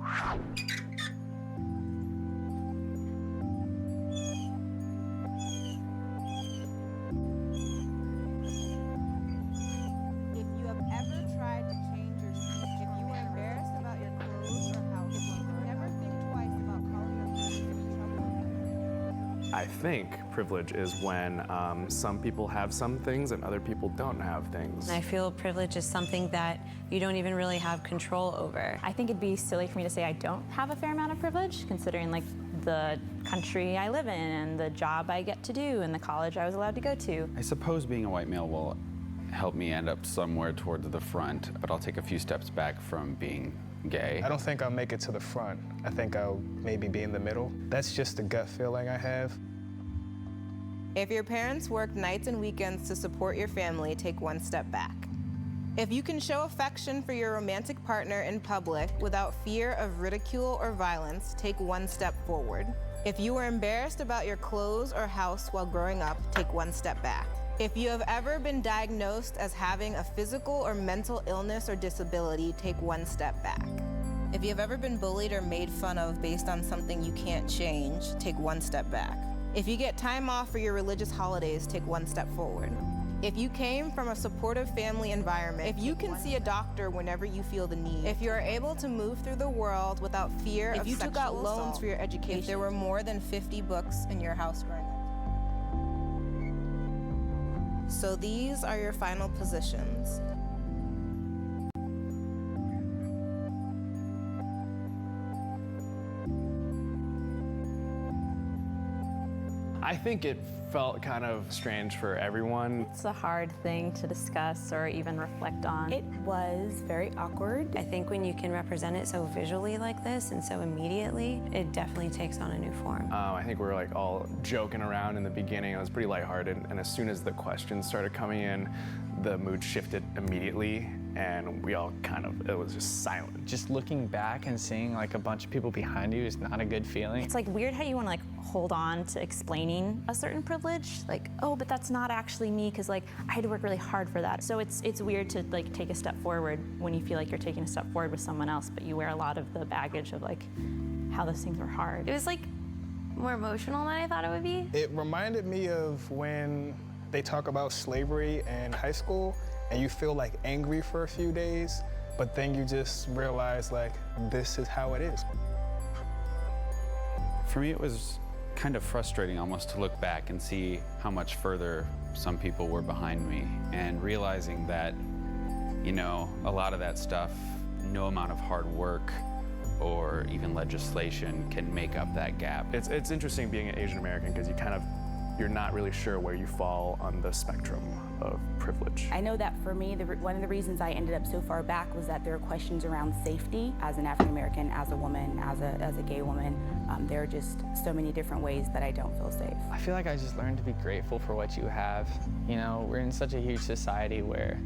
have ever tried to change your seat, if you were embarrassed about your clothes or house, never think twice about calling your parents to be trouble. I think privilege is when some people have some things and other people don't have things. I feel privilege is something that you don't even really have control over. I think it'd be silly for me to say I don't have a fair amount of privilege, considering like the country I live in and the job I get to do and the college I was allowed to go to. I suppose being a white male will help me end up somewhere towards the front, but I'll take a few steps back from being gay. I don't think I'll make it to the front. I think I'll maybe be in the middle. That's just a gut feeling I have. If your parents work nights and weekends to support your family, take one step back. If you can show affection for your romantic partner in public without fear of ridicule or violence, take one step forward. If you were embarrassed about your clothes or house while growing up, take one step back. If you have ever been diagnosed as having a physical or mental illness or disability, take one step back. If you have ever been bullied or made fun of based on something you can't change, take one step back. If you get time off for your religious holidays, take one step forward. If you came from a supportive family environment, if you can see a doctor whenever you feel the need, if you are able to move through the world without fear of sexual assault, if you took out loans for your education, if there were more than 50 books in your house growing up. So these are your final positions. I think it felt kind of strange for everyone. It's a hard thing to discuss or even reflect on. It was very awkward. I think when you can represent it so visually like this and so immediately, it definitely takes on a new form. I think we were like all joking around in the beginning. It was pretty lighthearted, and as soon as the questions started coming in, the mood shifted immediately, and we all it was just silent. Just looking back and seeing like a bunch of people behind you is not a good feeling. It's like weird how you want to like hold on to explaining a certain privilege, like, oh, but that's not actually me because like I had to work really hard for that. So it's weird to like take a step forward when you feel like you're taking a step forward with someone else, but you wear a lot of the baggage of like how those things were hard. It was like more emotional than I thought it would be. It reminded me of when they talk about slavery in high school and you feel like angry for a few days, but then you just realize like, this is how it is. For me, it was kind of frustrating almost to look back and see how much further some people were behind me, and realizing that, you know, a lot of that stuff, no amount of hard work or even legislation can make up that gap. It's interesting being an Asian American because you're not really sure where you fall on the spectrum of privilege. I know that for me, one of the reasons I ended up so far back was that there are questions around safety as an African American, as a woman, as a gay woman. There are just so many different ways that I don't feel safe. I feel like I just learned to be grateful for what you have. You know, we're in such a huge society where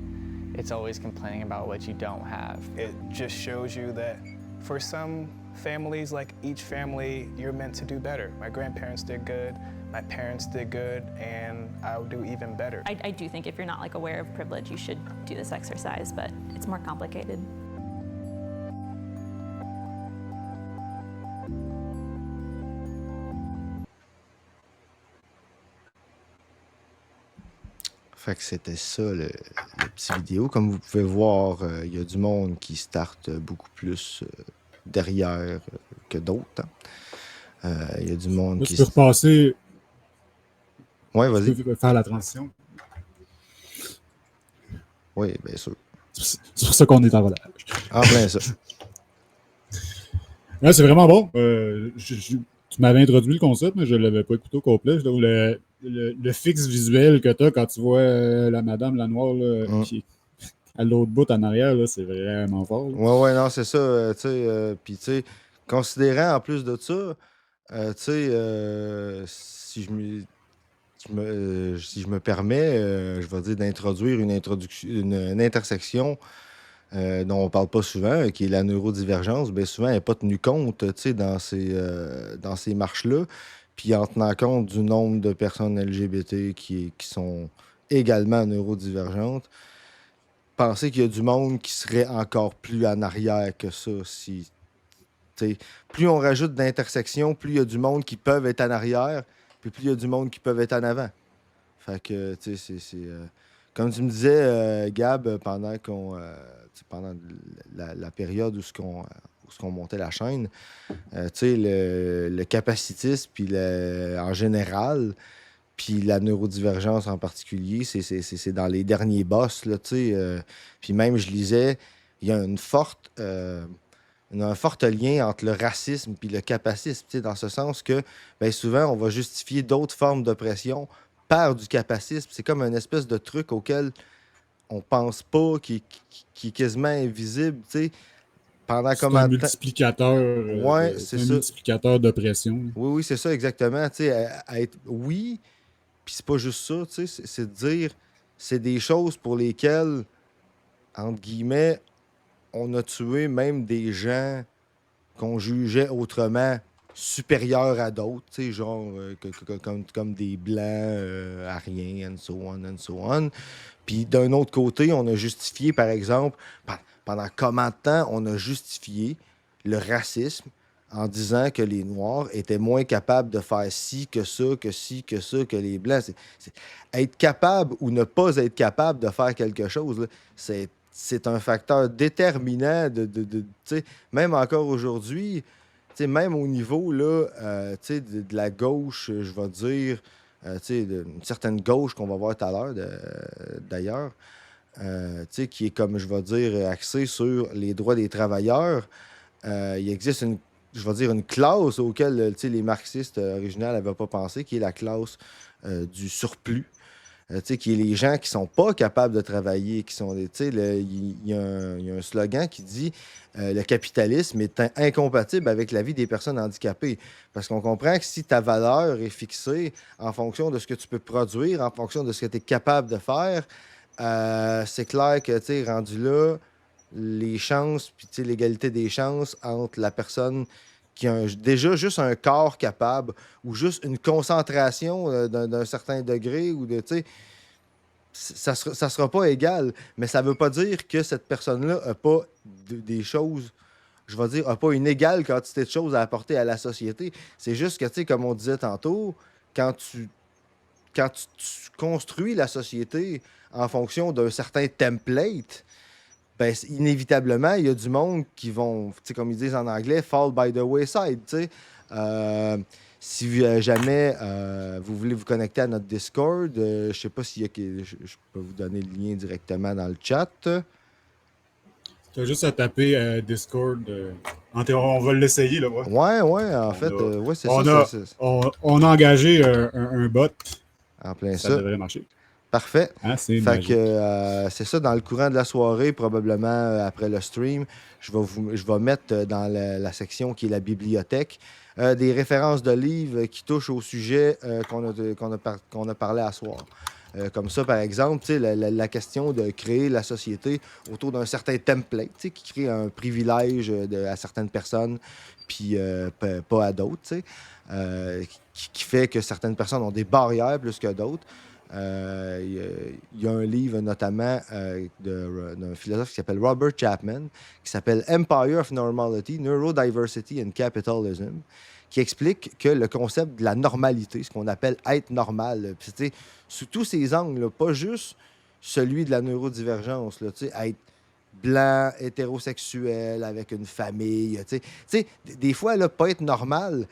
it's always complaining about what you don't have. It just shows you that for some families, like each family, you're meant to do better. My grandparents did good, my parents did good, and I'll do even better. I do think if you're not like aware of privilege, you should do this exercise, but it's more complicated. Fait que c'était ça, le petit vidéo. Comme vous pouvez voir, il y a du monde qui starte beaucoup plus derrière que d'autres. Il y a du monde Là, qui... tu peux repasser. Ouais, vas-y. Tu peux faire la transition. Oui, bien sûr. C'est pour ça qu'on est en relâche. En plein ça. Ouais, c'est vraiment bon. Tu m'avais introduit le concept, mais je ne l'avais pas écouté au complet. Le fixe visuel que tu as quand tu vois la madame, la noire, là, qui est à l'autre bout en arrière, là, c'est vraiment fort. Là. Ouais, non, c'est ça. Puis, tu sais, considérant en plus de ça, tu sais, si je me permets, je vais dire d'introduire une intersection dont on ne parle pas souvent, qui est la neurodivergence, bien souvent, elle n'est pas tenue compte dans ces marches-là. Puis en tenant compte du nombre de personnes LGBT qui sont également neurodivergentes, penser qu'il y a du monde qui serait encore plus en arrière que ça. Plus on rajoute d'intersections, plus il y a du monde qui peuvent être en arrière, puis plus il y a du monde qui peuvent être en avant. Fait que, tu sais, c'est... comme tu me disais, Gab, pendant la période où on montait la chaîne, tu sais, le capacitisme, puis en général, puis la neurodivergence en particulier, c'est dans les derniers boss, là, tu sais. Puis même, je lisais, il y a un fort lien entre le racisme puis le capacisme, tu sais, dans ce sens que, bien souvent, on va justifier d'autres formes d'oppression par du capacisme. C'est comme une espèce de truc auquel on pense pas, qui est quasiment invisible, tu sais. Pendant c'est un multiplicateur. Ouais, c'est ça. Un multiplicateur d'oppression. Oui, c'est ça, exactement. Tu sais, oui, puis c'est pas juste ça, tu sais, c'est de dire, c'est des choses pour lesquelles, entre guillemets, on a tué même des gens qu'on jugeait autrement supérieurs à d'autres, tu sais, genre comme des blancs, ariens, and so on. Puis d'un autre côté, on a justifié, par exemple, pendant combien de temps on a justifié le racisme en disant que les Noirs étaient moins capables de faire ci, que ça, que les Blancs. Être capable ou ne pas être capable de faire quelque chose, là, c'est un facteur déterminant même encore aujourd'hui, même au niveau là, de la gauche, je vais dire, d'une certaine gauche qu'on va voir tout à l'heure, d'ailleurs, qui est, comme je vais dire, axée sur les droits des travailleurs. Il existe une classe auquel les marxistes originaux n'avaient pas pensé, qui est la classe du surplus. Qui est les gens qui sont pas capables de travailler, qui sont il y a un slogan qui dit le capitalisme est incompatible avec la vie des personnes handicapées. Parce qu'on comprend que si ta valeur est fixée en fonction de ce que tu peux produire, en fonction de ce que tu es capable de faire, c'est clair que rendu là, les chances, puis l'égalité des chances entre la personne qui a déjà juste un corps capable ou juste une concentration d'un certain degré ou ça sera pas égal, mais ça veut pas dire que cette personne-là n'a pas des choses, je vais dire, n'a pas une égale quantité de choses à apporter à la société. C'est juste que, comme on disait tantôt, quand tu construis la société en fonction d'un certain template, ben, inévitablement, il y a du monde qui vont, comme ils disent en anglais, fall by the wayside. Si jamais vous voulez vous connecter à notre Discord, je ne sais pas si je peux vous donner le lien directement dans le chat. Tu as juste à taper Discord. On va l'essayer, là. Ouais, en fait, c'est ça. On a engagé un bot. En plein ça. Ça devrait marcher. Parfait. C'est ça, dans le courant de la soirée, probablement après le stream, je vais mettre dans la section qui est la bibliothèque des références de livres qui touchent au sujet qu'on a parlé à soir. Comme ça, par exemple, la question de créer la société autour d'un certain template qui crée un privilège à certaines personnes, puis pas à d'autres, qui fait que certaines personnes ont des barrières plus que d'autres. Il y a un livre notamment d'un philosophe qui s'appelle Robert Chapman, qui s'appelle Empire of Normality, Neurodiversity and Capitalism, qui explique que le concept de la normalité, ce qu'on appelle être normal, puis, tu sais, sous tous ces angles, là, pas juste celui de la neurodivergence, là, tu sais, être blanc, hétérosexuel, avec une famille, tu sais, des fois, là, pas être normal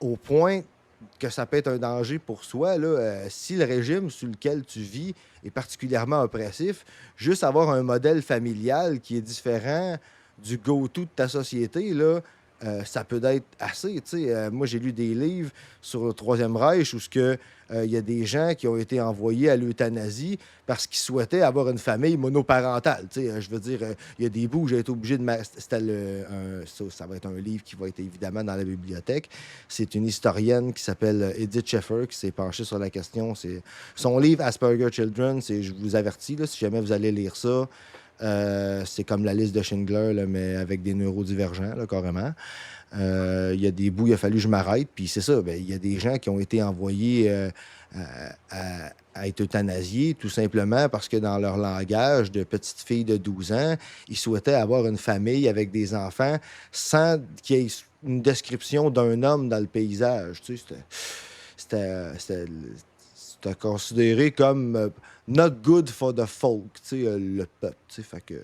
au point que ça peut être un danger pour soi, là, si le régime sous lequel tu vis est particulièrement oppressif, juste avoir un modèle familial qui est différent du go-to de ta société, là, ça peut être assez. Moi, j'ai lu des livres sur le Troisième Reich où il y a des gens qui ont été envoyés à l'euthanasie parce qu'ils souhaitaient avoir une famille monoparentale. Je veux dire, il y a des bouts où j'ai été obligé de... Ça va être un livre qui va être évidemment dans la bibliothèque. C'est une historienne qui s'appelle Edith Schaeffer qui s'est penchée sur la question. C'est son livre Asperger Children. Je vous avertis, là, si jamais vous allez lire ça, c'est comme la liste de Schindler, là, mais avec des neurodivergents, là, carrément. Il y a des bouts, il a fallu que je m'arrête. Puis c'est ça, il y a des gens qui ont été envoyés à être euthanasiés tout simplement parce que dans leur langage de petite fille de 12 ans, ils souhaitaient avoir une famille avec des enfants sans qu'il y ait une description d'un homme dans le paysage. Tu sais, c'était considéré comme not good for the folk, tu sais, le peuple. Tu sais, fait que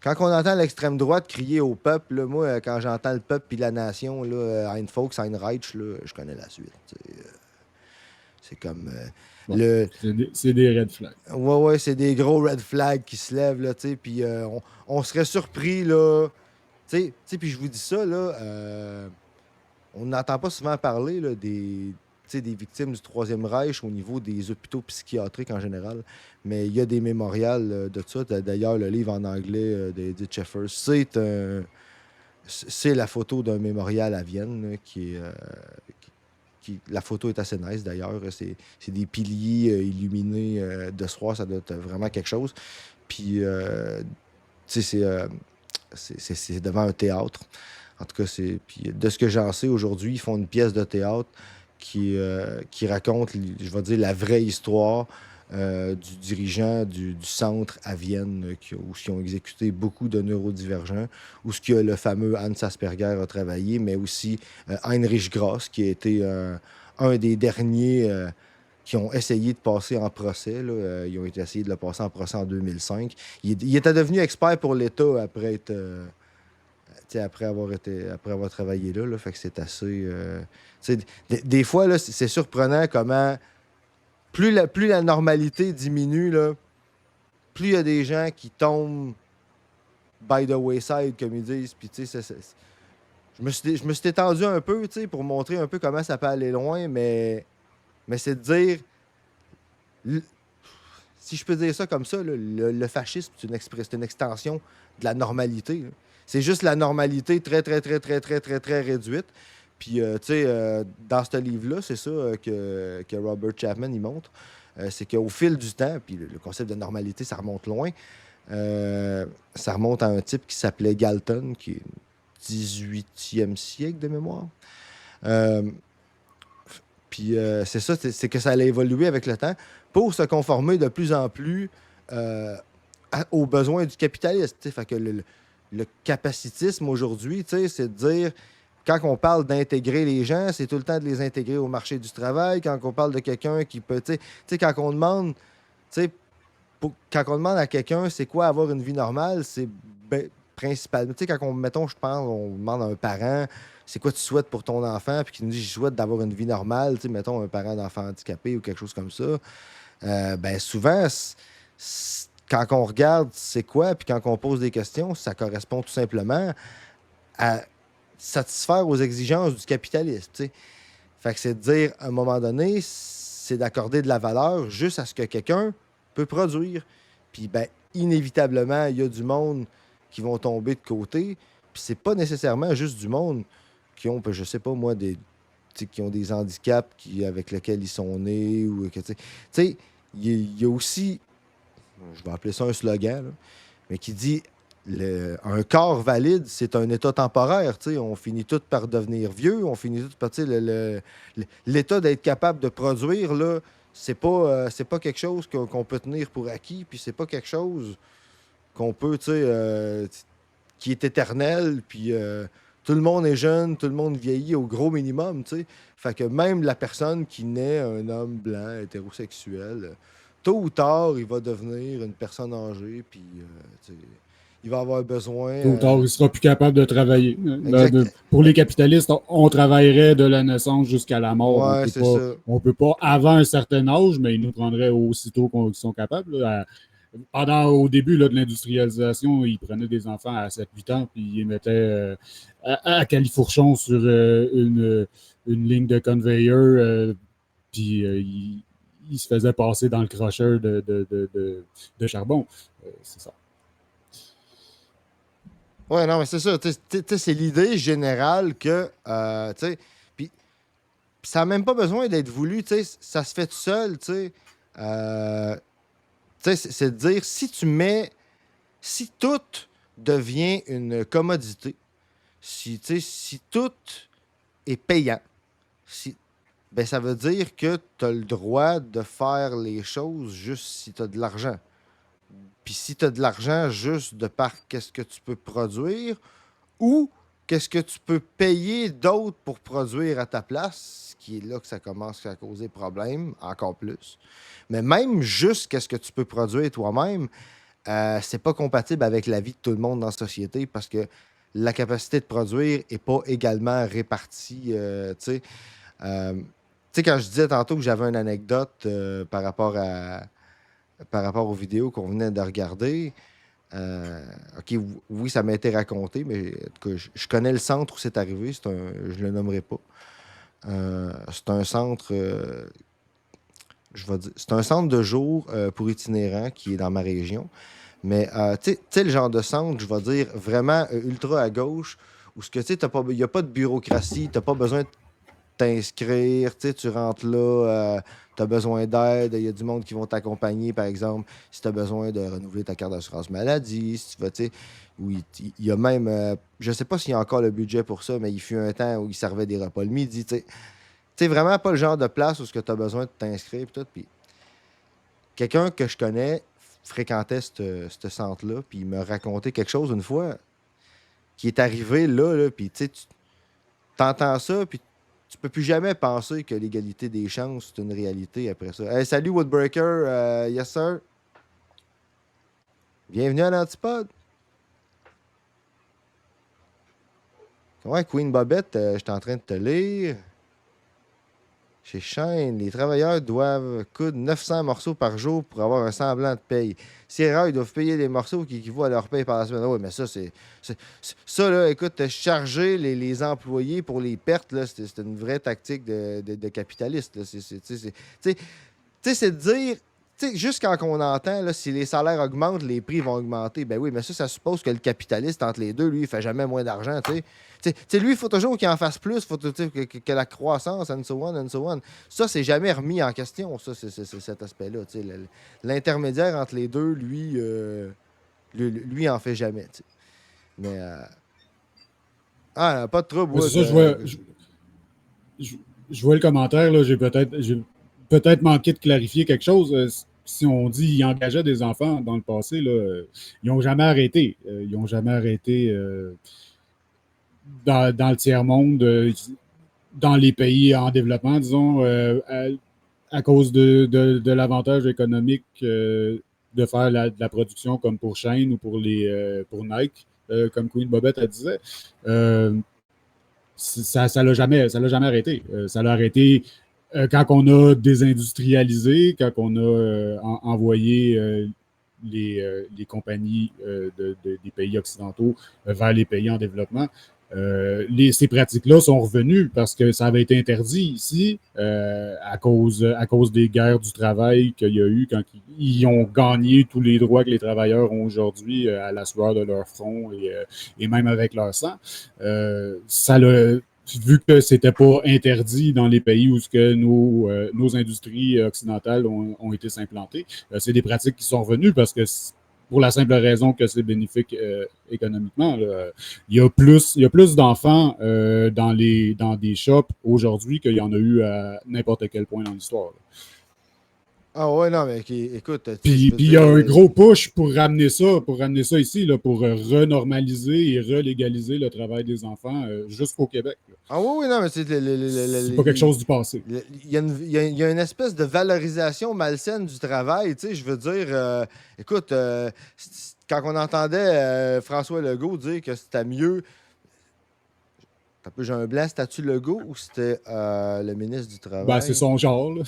quand on entend l'extrême droite crier au peuple, là, moi, quand j'entends le peuple puis la nation, là, Ein Volk, ein Reich, là, je connais la suite. Tu sais, c'est comme bon, c'est des red flags. Ouais, c'est des gros red flags qui se lèvent, là, tu sais, puis on serait surpris, là, tu sais, puis je vous dis ça, là, on n'entend pas souvent parler, là, des victimes du Troisième Reich au niveau des hôpitaux psychiatriques en général. Mais il y a des mémorials de ça. D'ailleurs, le livre en anglais d'Edith Schaeffer, c'est la photo d'un mémorial à Vienne la photo est assez nice, d'ailleurs. C'est des piliers illuminés de soir. Ça doit être vraiment quelque chose. Puis, tu sais, c'est devant un théâtre. En tout cas, puis de ce que j'en sais, aujourd'hui, ils font une pièce de théâtre qui raconte, je vais dire, la vraie histoire du dirigeant du centre à Vienne, où ils ont exécuté beaucoup de neurodivergents, où le fameux Hans Asperger a travaillé, mais aussi Heinrich Grass, qui a été un des derniers qui ont essayé de passer en procès. Là. Ils ont essayé de le passer en procès en 2005. Il était devenu expert pour l'État après avoir travaillé là. Fait que c'est assez... des fois, là, c'est surprenant comment plus la normalité diminue, là, plus il y a des gens qui tombent by the wayside, comme ils disent. Puis, je me suis étendu un peu, pour montrer un peu comment ça peut aller loin, mais c'est de dire... Si je peux dire ça comme ça, là, le fascisme, c'est une extension de la normalité. Là. C'est juste la normalité très, très, très, très, très, très, très réduite. Puis, dans ce livre-là, c'est ça que Robert Chapman il montre. C'est qu'au fil du temps, puis le concept de normalité, ça remonte loin. Ça remonte à un type qui s'appelait Galton, qui est 18e siècle de mémoire. Puis, c'est ça, c'est que ça allait évoluer avec le temps pour se conformer de plus en plus aux besoins du capitalisme. Fait que le capacitisme aujourd'hui, c'est de dire... Quand on parle d'intégrer les gens, c'est tout le temps de les intégrer au marché du travail. Quand on parle de quelqu'un qui peut... quand on demande à quelqu'un c'est quoi avoir une vie normale, c'est principalement... Mettons, on demande à un parent c'est quoi tu souhaites pour ton enfant, puis qu'il nous dit je souhaite d'avoir une vie normale, mettons un parent d'enfant handicapé ou quelque chose comme ça. Souvent, quand on regarde c'est quoi, puis quand on pose des questions, ça correspond tout simplement à satisfaire aux exigences du capitalisme. T'sais. Fait que c'est de dire, à un moment donné, c'est d'accorder de la valeur juste à ce que quelqu'un peut produire. Puis, inévitablement, il y a du monde qui vont tomber de côté. Puis, c'est pas nécessairement juste du monde qui ont, je sais pas moi, qui ont des handicaps avec lesquels ils sont nés. Ou que, il y a aussi, je vais appeler ça un slogan, là, mais qui dit un corps valide, c'est un état temporaire. On finit tout par devenir vieux, on finit tout par... l'état d'être capable de produire, là, c'est pas quelque chose qu'on peut tenir pour acquis, puis c'est pas quelque chose qu'on peut, qui est éternel, puis Tout le monde est jeune, tout le monde vieillit au gros minimum, tu sais. Fait que même la personne qui naît un homme blanc, hétérosexuel, tôt ou tard, il va devenir une personne âgée, puis tu sais, il va avoir besoin... Tôt ou tard, il ne sera plus capable de travailler. Exact. Pour les capitalistes, on travaillerait de la naissance jusqu'à la mort. Ouais, c'est ça. On ne peut pas avant un certain âge, mais ils nous prendraient aussitôt qu'ils sont capables. Là, au début là, de l'industrialisation, ils prenaient des enfants à 7-8 ans, puis ils les mettaient à califourchon sur une ligne de conveyor, puis ils se faisaient passer dans le crusher de charbon. C'est ça. Ouais, non, mais c'est ça. C'est l'idée générale que, tu sais, puis ça n'a même pas besoin d'être voulu, tu sais, ça se fait tout seul, tu sais. C'est de dire, si tout devient une commodité, si tout est payant, ben ça veut dire que tu as le droit de faire les choses juste si tu as de l'argent. Puis si tu as de l'argent juste de par qu'est-ce que tu peux produire ou qu'est-ce que tu peux payer d'autres pour produire à ta place, qui est là que ça commence à causer problème, encore plus. Mais même juste qu'est-ce que tu peux produire toi-même, c'est pas compatible avec la vie de tout le monde dans la société parce que la capacité de produire n'est pas également répartie. Tu sais, quand je disais tantôt que j'avais une anecdote par rapport aux vidéos qu'on venait de regarder, OK, oui, ça m'a été raconté, mais en tout cas, je connais le centre où c'est arrivé. Je ne le nommerai pas. C'est un centre, c'est un centre de jour pour itinérants qui est dans ma région. Mais tu sais, le genre de centre, je vais dire, vraiment ultra à gauche, où il n'y a pas de bureaucratie, tu n'as pas besoin de t'inscrire, tu rentres là, tu as besoin d'aide, il y a du monde qui vont t'accompagner, par exemple, si tu as besoin de renouveler ta carte d'assurance maladie, si tu vas, tu sais, oui, il y a même, je sais pas s'il y a encore le budget pour ça, mais il fut un temps où il servait des repas le midi, tu sais, vraiment pas le genre de place où tu as besoin de t'inscrire, puis tout, puis quelqu'un que je connais fréquentait ce centre-là, puis il m'a raconté quelque chose une fois qui est arrivé là puis tu t'entends ça, puis tu peux plus jamais penser que l'égalité des chances, c'est une réalité après ça. Hey, salut Woodbreaker, yes sir. Bienvenue à l'Antipode. Ouais, Queen Bobette, je suis en train de te lire. Chez Shane, les travailleurs doivent coudre 900 morceaux par jour pour avoir un semblant de paye. Si rare, ils doivent payer les morceaux qui équivaut à leur paye par la semaine. Oui, mais ça, ça, là, écoute, charger les employés pour les pertes, là, c'est une vraie tactique de capitaliste. Tu sais, c'est de dire, juste quand on entend, là, si les salaires augmentent, les prix vont augmenter. Ben oui, mais ça suppose que le capitaliste, entre les deux, lui, il fait jamais moins d'argent, tu sais. Lui, il faut toujours qu'il en fasse plus, faut que la croissance, and so on, and so on. Ça, c'est jamais remis en question, ça, c'est cet aspect-là. L'intermédiaire entre les deux, lui en fait jamais. T'sais. Mais. Pas de trouble. Ouais, c'est ça, je vois le commentaire, là, j'ai peut-être manqué de clarifier quelque chose. Si on dit qu'ils engageaient des enfants dans le passé, là, ils n'ont jamais arrêté. Ils n'ont jamais arrêté. Dans le tiers-monde, dans les pays en développement, disons, à cause de l'avantage économique de faire de la production comme pour Shane ou pour Nike, comme Queen Bobette elle disait. Ça l'a jamais arrêté. Ça l'a arrêté quand on a désindustrialisé, quand on a envoyé les compagnies des pays occidentaux vers les pays en développement. Ces pratiques-là sont revenues parce que ça avait été interdit ici à cause des guerres du travail qu'il y a eu quand ils ont gagné tous les droits que les travailleurs ont aujourd'hui à la sueur de leur front et même avec leur sang. Vu que c'était pas interdit dans les pays où nos industries occidentales ont été s'implantées, c'est des pratiques qui sont revenues parce que pour la simple raison que c'est bénéfique économiquement. Là. Il y a plus d'enfants dans des shops aujourd'hui qu'il y en a eu à n'importe quel point dans l'histoire. Ah ouais, non, mais écoute, tu sais, je Puis veux il y a dire, un gros push pour ramener ça ici, là, pour renormaliser et relégaliser le travail des enfants jusqu'au Québec. Là. Ah oui, oui, non, mais c'est C'est pas quelque chose du passé. il y a il y a une espèce de valorisation malsaine du travail, tu sais, je veux dire, écoute, quand on entendait François Legault dire que c'était mieux, j'ai un blanc, c'était-tu Legault ou c'était le ministre du Ben, c'est Travail? son genre, là.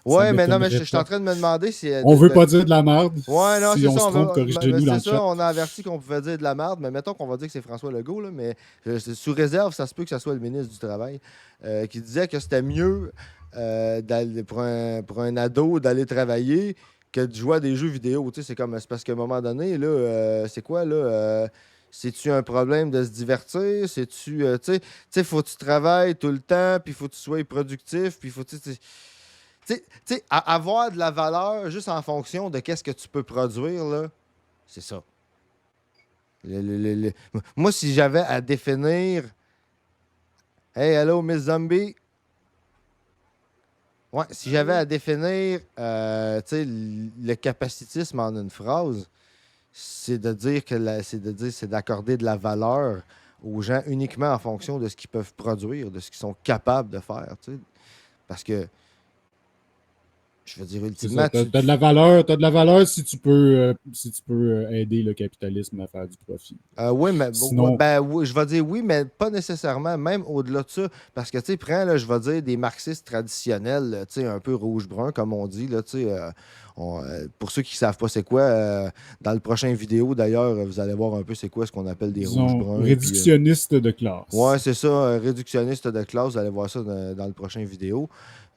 Ouais, Ça mais non, mais je m'étonnerait suis en pas. train de me demander si. On veut pas dire de la merde. Ouais, non, Si c'est on ça. se trompe, Mais corrigez-nous dans c'est le ça, chat. on a averti qu'on pouvait dire de la merde, mais mettons qu'on va dire que c'est François Legault, là, mais sous réserve, ça se peut que ce soit le ministre du Travail, qui disait que c'était mieux pour un ado d'aller travailler que de jouer à des jeux vidéo. Tu sais, c'est parce qu'à un moment donné, là, c'est quoi, là? C'est-tu un problème de se divertir? C'est-tu. Tu sais, faut que tu travailles tout le temps, puis faut que tu sois productif, puis faut. Tu sais, avoir de la valeur juste en fonction de qu'est-ce que tu peux produire, là, c'est ça. Moi, si j'avais à définir. Hey, hello, Miss Zombie. Ouais, si j'avais à définir tu sais, le capacitisme en une phrase, c'est de dire que c'est d'accorder de la valeur aux gens uniquement en fonction de ce qu'ils peuvent produire, de ce qu'ils sont capables de faire. Tu sais. Parce que je veux dire, C'est ultimement, ça. T'as de la valeur si tu peux, aider le capitalisme à faire du profit. Oui, mais Sinon, oui, je vais dire oui, mais pas nécessairement, même au-delà de ça. Parce que, tu sais, prends, là, je vais dire, des marxistes traditionnels, là, tu sais, un peu rouge-brun, comme on dit, là, tu sais. Pour ceux qui ne savent pas c'est quoi, dans le prochain vidéo, d'ailleurs, vous allez voir un peu c'est quoi ce qu'on appelle des disons, rouges-bruns. réductionnistes de classe. Ouais, c'est ça, réductionniste de classe. Vous allez voir ça dans le prochain vidéo.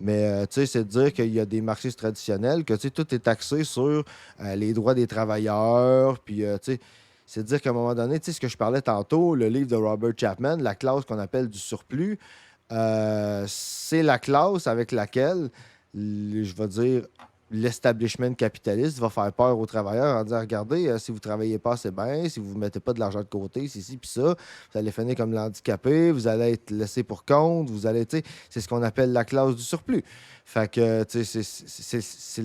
Mais tu sais, c'est de dire qu'il y a des marxistes traditionnels, que tu sais, tout est axé sur les droits des travailleurs. Puis, tu sais, c'est de dire qu'à un moment donné, tu sais, ce que je parlais tantôt, le livre de Robert Chapman, la classe qu'on appelle du surplus, c'est la classe avec laquelle, je vais dire, l'establishment capitaliste va faire peur aux travailleurs en disant regardez, si vous ne travaillez pas assez bien, si vous ne mettez pas de l'argent de côté, c'est ci puis ça, vous allez finir comme l'handicapé, vous allez être laissé pour compte, vous allez, tu sais, c'est ce qu'on appelle la classe du surplus. Fait que, tu sais, c'est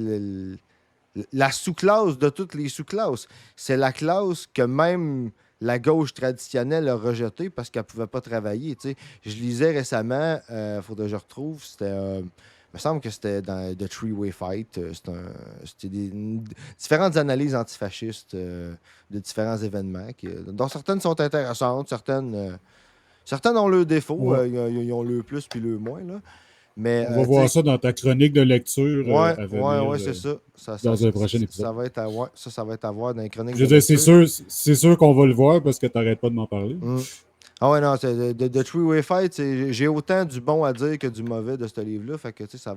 la sous-classe de toutes les sous-classes. C'est la classe que même la gauche traditionnelle a rejetée parce qu'elle ne pouvait pas travailler. Tu sais. Je lisais récemment, il faudrait que je retrouve, c'était. Il me semble que c'était dans The Three-Way Fight. C'était différentes analyses antifascistes de différents événements, dont certaines sont intéressantes, certaines ont leurs défauts, Ouais. ils ont le plus puis le moins. Là. Mais, on va voir ça dans ta chronique de lecture ouais, à venir. ouais, c'est ça. Dans un prochain épisode. Ça va être ça va être à voir dans les chroniques Je veux de dire, lecture. c'est sûr qu'on va le voir parce que tu n'arrêtes pas de m'en parler. Ah ouais, non, The Three-Way Fight, j'ai autant du bon à dire que du mauvais de ce livre-là. Fait que, tu sais, ça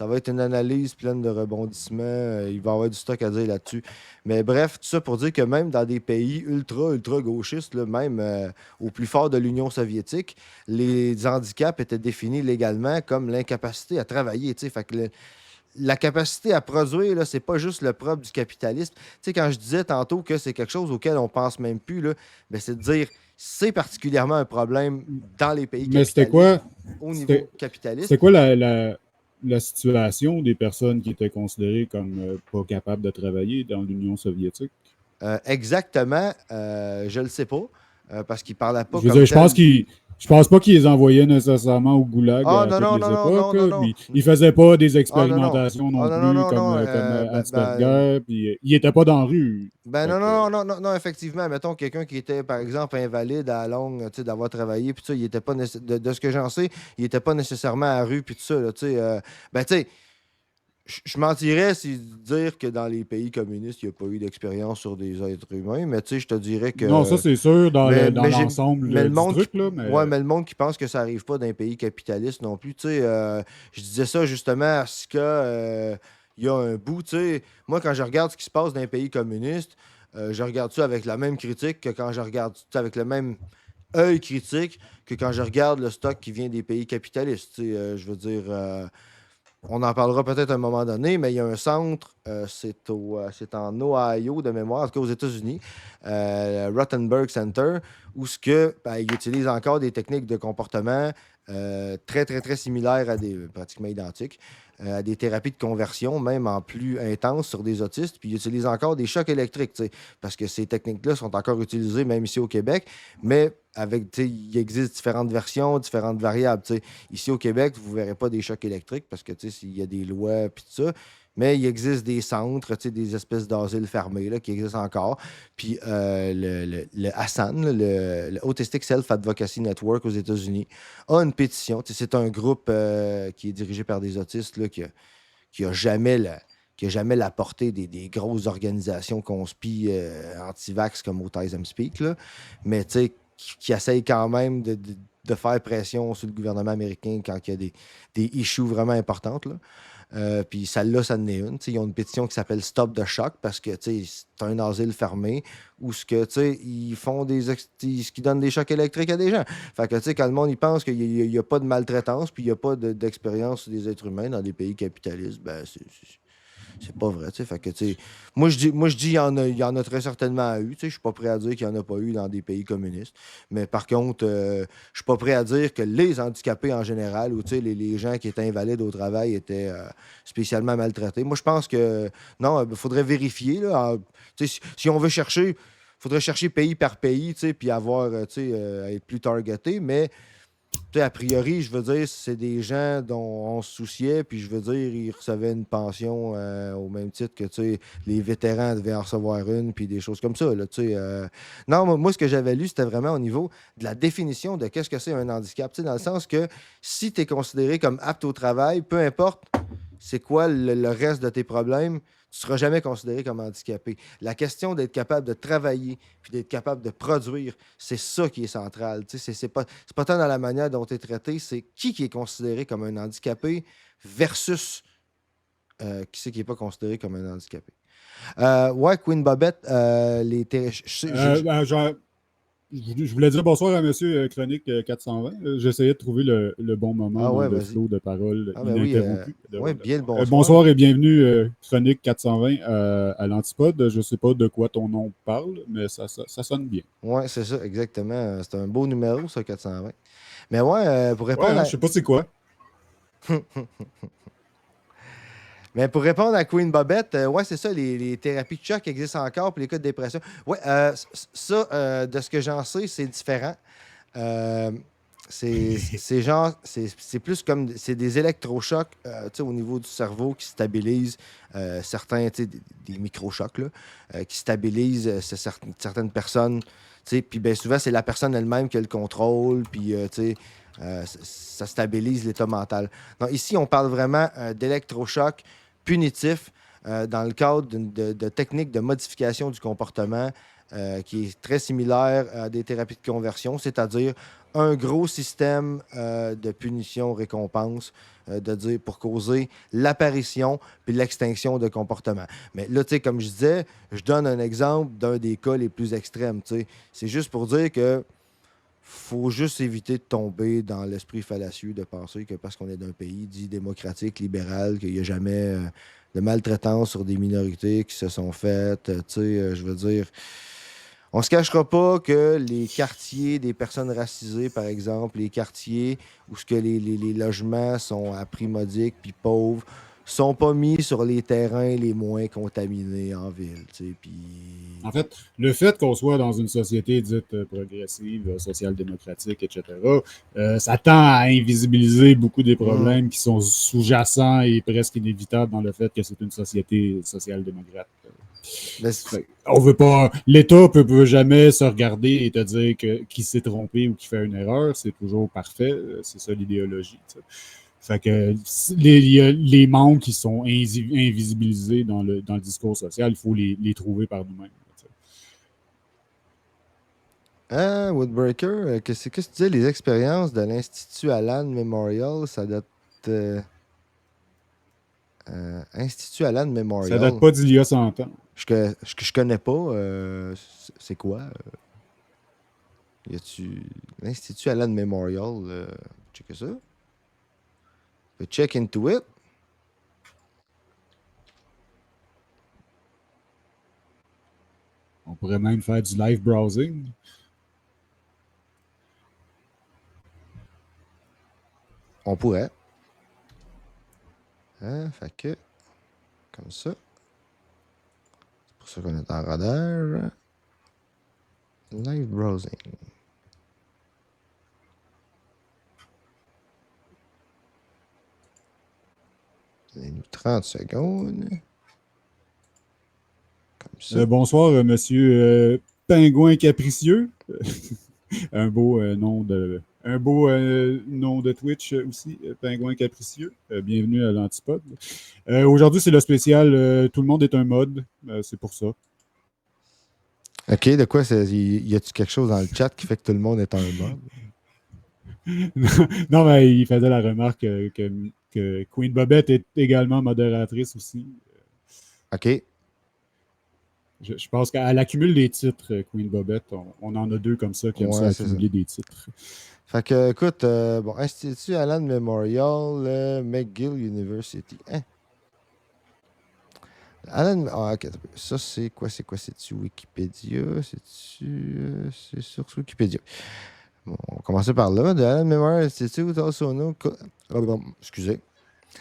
va être une analyse pleine de rebondissements. Il va y avoir du stock à dire là-dessus. Mais bref, tout ça pour dire que même dans des pays ultra gauchistes, là, même au plus fort de l'Union soviétique, les handicaps étaient définis légalement comme l'incapacité à travailler. Tu sais, fait que la capacité à produire, là, c'est pas juste le propre du capitalisme. Tu sais, quand je disais tantôt que c'est quelque chose auquel on pense même plus, là, ben, c'est de dire c'est particulièrement un problème dans les pays Mais capitalistes. c'était quoi? Au niveau capitaliste. C'était quoi la situation des personnes qui étaient considérées comme pas capables de travailler dans l'Union soviétique? Exactement. Je le sais pas. Parce qu'ils parlaient pas Je veux comme dire, je pense pas qu'ils les envoyaient nécessairement au goulag à toutes les époques. Puis ils faisaient pas des expérimentations non plus comme Asperger. Puis ils étaient pas dans la rue. Ben non, effectivement. Mettons quelqu'un qui était, par exemple, invalide à la longue, tu sais, d'avoir travaillé, puis ça, il était pas de ce que j'en sais, il était pas nécessairement à la rue, puis tout ça, là, tu sais. Ben, tu sais, je mentirais si dire que dans les pays communistes, il n'y a pas eu d'expérience sur des êtres humains, mais tu sais, je te dirais que... Non, ça c'est sûr dans l'ensemble du truc. Là, Ouais, mais le monde qui pense que ça n'arrive pas dans un pays capitaliste non plus, tu sais, je disais ça justement parce que il y a un bout, tu sais, moi quand je regarde ce qui se passe dans un pays communiste, je regarde ça avec la même critique que quand je regarde ça avec le même œil critique que quand je regarde le stock qui vient des pays capitalistes, tu sais, je veux dire... on en parlera peut-être à un moment donné, mais il y a un centre, c'est en Ohio de mémoire, en tout cas aux États-Unis, Rothenberg Center, où ils utilisent encore des techniques de comportement très similaires à des pratiquement identiques, à des thérapies de conversion, même en plus intense sur des autistes, puis ils utilisent encore des chocs électriques, tu sais, parce que ces techniques-là sont encore utilisées même ici au Québec, mais avec, tu sais, il existe différentes versions, différentes variables, tu sais. Ici au Québec, vous ne verrez pas des chocs électriques parce que, tu sais, il y a des lois, puis tout ça. Mais il existe des centres, tu sais, des espèces d'asiles fermés là, qui existent encore. Puis le HASAN, là, le Autistic Self-Advocacy Network aux États-Unis, a une pétition. Tu sais, c'est un groupe qui est dirigé par des autistes là, qui a jamais la portée des grosses organisations conspi anti-vax comme Autism Speak, là, mais tu sais, qui essayent quand même de faire pression sur le gouvernement américain quand il y a des issues vraiment importantes, là. Puis celle-là, ça en est une. T'sais, ils ont une pétition qui s'appelle Stop the Shock parce que c'est un asile fermé où ils font qui donnent des chocs électriques à des gens. Fait que quand le monde il pense qu'il n'y a pas de maltraitance puis il n'y a pas d'expérience sur des êtres humains dans des pays capitalistes, ben c'est pas vrai. Fait que, moi, je dis il y en a très certainement eu. Je suis pas prêt à dire qu'il n'y en a pas eu dans des pays communistes. Mais par contre, je suis pas prêt à dire que les handicapés en général ou les gens qui étaient invalides au travail étaient spécialement maltraités. Moi, je pense que non, il faudrait vérifier. Là, si on veut chercher, il faudrait chercher pays par pays puis avoir être plus targeté. Mais a priori, je veux dire, c'est des gens dont on se souciait, puis je veux dire, ils recevaient une pension au même titre que les vétérans devaient en recevoir une, puis des choses comme ça. Là, non, moi, ce que j'avais lu, c'était vraiment au niveau de la définition de qu'est-ce que c'est un handicap. Dans le sens que si tu es considéré comme apte au travail, peu importe c'est quoi le reste de tes problèmes, tu ne seras jamais considéré comme handicapé. La question d'être capable de travailler puis d'être capable de produire, c'est ça qui est central. C'est pas tant dans la manière dont tu es traité, c'est qui est considéré comme un handicapé versus qui c'est qui n'est pas considéré comme un handicapé. Ouais, Queen Bobette, je voulais dire bonsoir à monsieur Chronique 420. J'essayais de trouver le bon moment dans le flot de paroles ininterrompu. Bien le bonsoir. Bonsoir et bienvenue Chronique 420 à l'Antipode. Je ne sais pas de quoi ton nom parle, mais ça sonne bien. Oui, c'est ça, exactement. C'est un beau numéro, ça, 420. Mais ouais, pour répondre je ne sais pas c'est quoi. Mais pour répondre à Queen Bobette, ouais, c'est ça, les thérapies de choc existent encore pour les cas de dépression. Ouais, ça, de ce que j'en sais, c'est différent. C'est plus comme c'est des électrochocs au niveau du cerveau qui stabilisent certains, des microchocs là, qui stabilisent certaines personnes. Puis bien souvent, c'est la personne elle-même qui a le contrôle, puis ça stabilise l'état mental. Donc, ici, on parle vraiment d'électrochocs punitifs dans le cadre de techniques de modification du comportement qui est très similaire à des thérapies de conversion, c'est-à-dire un gros système de punition-récompense pour causer l'apparition puis l'extinction de comportement. Mais là, comme je disais, je donne un exemple d'un des cas les plus extrêmes. C'est juste pour dire que faut juste éviter de tomber dans l'esprit fallacieux de penser que parce qu'on est d'un pays dit démocratique, libéral, qu'il n'y a jamais de maltraitance sur des minorités qui se sont faites. Je veux dire, on ne se cachera pas que les quartiers des personnes racisées, par exemple, les quartiers où les logements sont à prix modique puis pauvres, sont pas mis sur les terrains les moins contaminés en ville. Puis... En fait, le fait qu'on soit dans une société dite progressive, social-démocratique, etc., ça tend à invisibiliser beaucoup des problèmes qui sont sous-jacents et presque inévitables dans le fait que c'est une société social-démocrate. On veut pas. L'État peut jamais se regarder et te dire qu'il s'est trompé ou qu'il fait une erreur. C'est toujours parfait. C'est ça l'idéologie. Fait que les manques qui sont invisibilisés dans le discours social, il faut les trouver par nous-mêmes. Woodbreaker, qu'est-ce que tu dis? Les expériences de l'Institut Allan Memorial, ça date... Institut Allan Memorial. Ça date pas d'il y a 100 ans. Je connais pas. C'est quoi? Y a-tu... L'Institut Allan Memorial, checker ça. Check into it. On pourrait même faire du live browsing. On pourrait. Hein? Fait que, comme ça. C'est pour ça qu'on est en rodage. Live browsing. Donnez-nous 30 secondes. Comme ça. Bonsoir, monsieur Pingouin Capricieux. Un beau nom de Twitch aussi, Pingouin Capricieux. Bienvenue à l'Antipode. Aujourd'hui, c'est le spécial Tout le monde est un mod. C'est pour ça. OK, de quoi? Y a-tu quelque chose dans le chat qui fait que tout le monde est un mod? Non, mais il faisait la remarque que Queen Bobette est également modératrice aussi. OK. Je pense qu'elle accumule des titres, Queen Bobette. On en a deux comme ça qui aiment ça accumuler des titres. Fait que, écoute, bon, Institut Allen Memorial, McGill University. Hein? Allen, ok, ça c'est quoi? C'est-tu Wikipédia? C'est sur Wikipédia. Bon, on va commencer par là. The Allen Memorial Institute, also known... Excusez.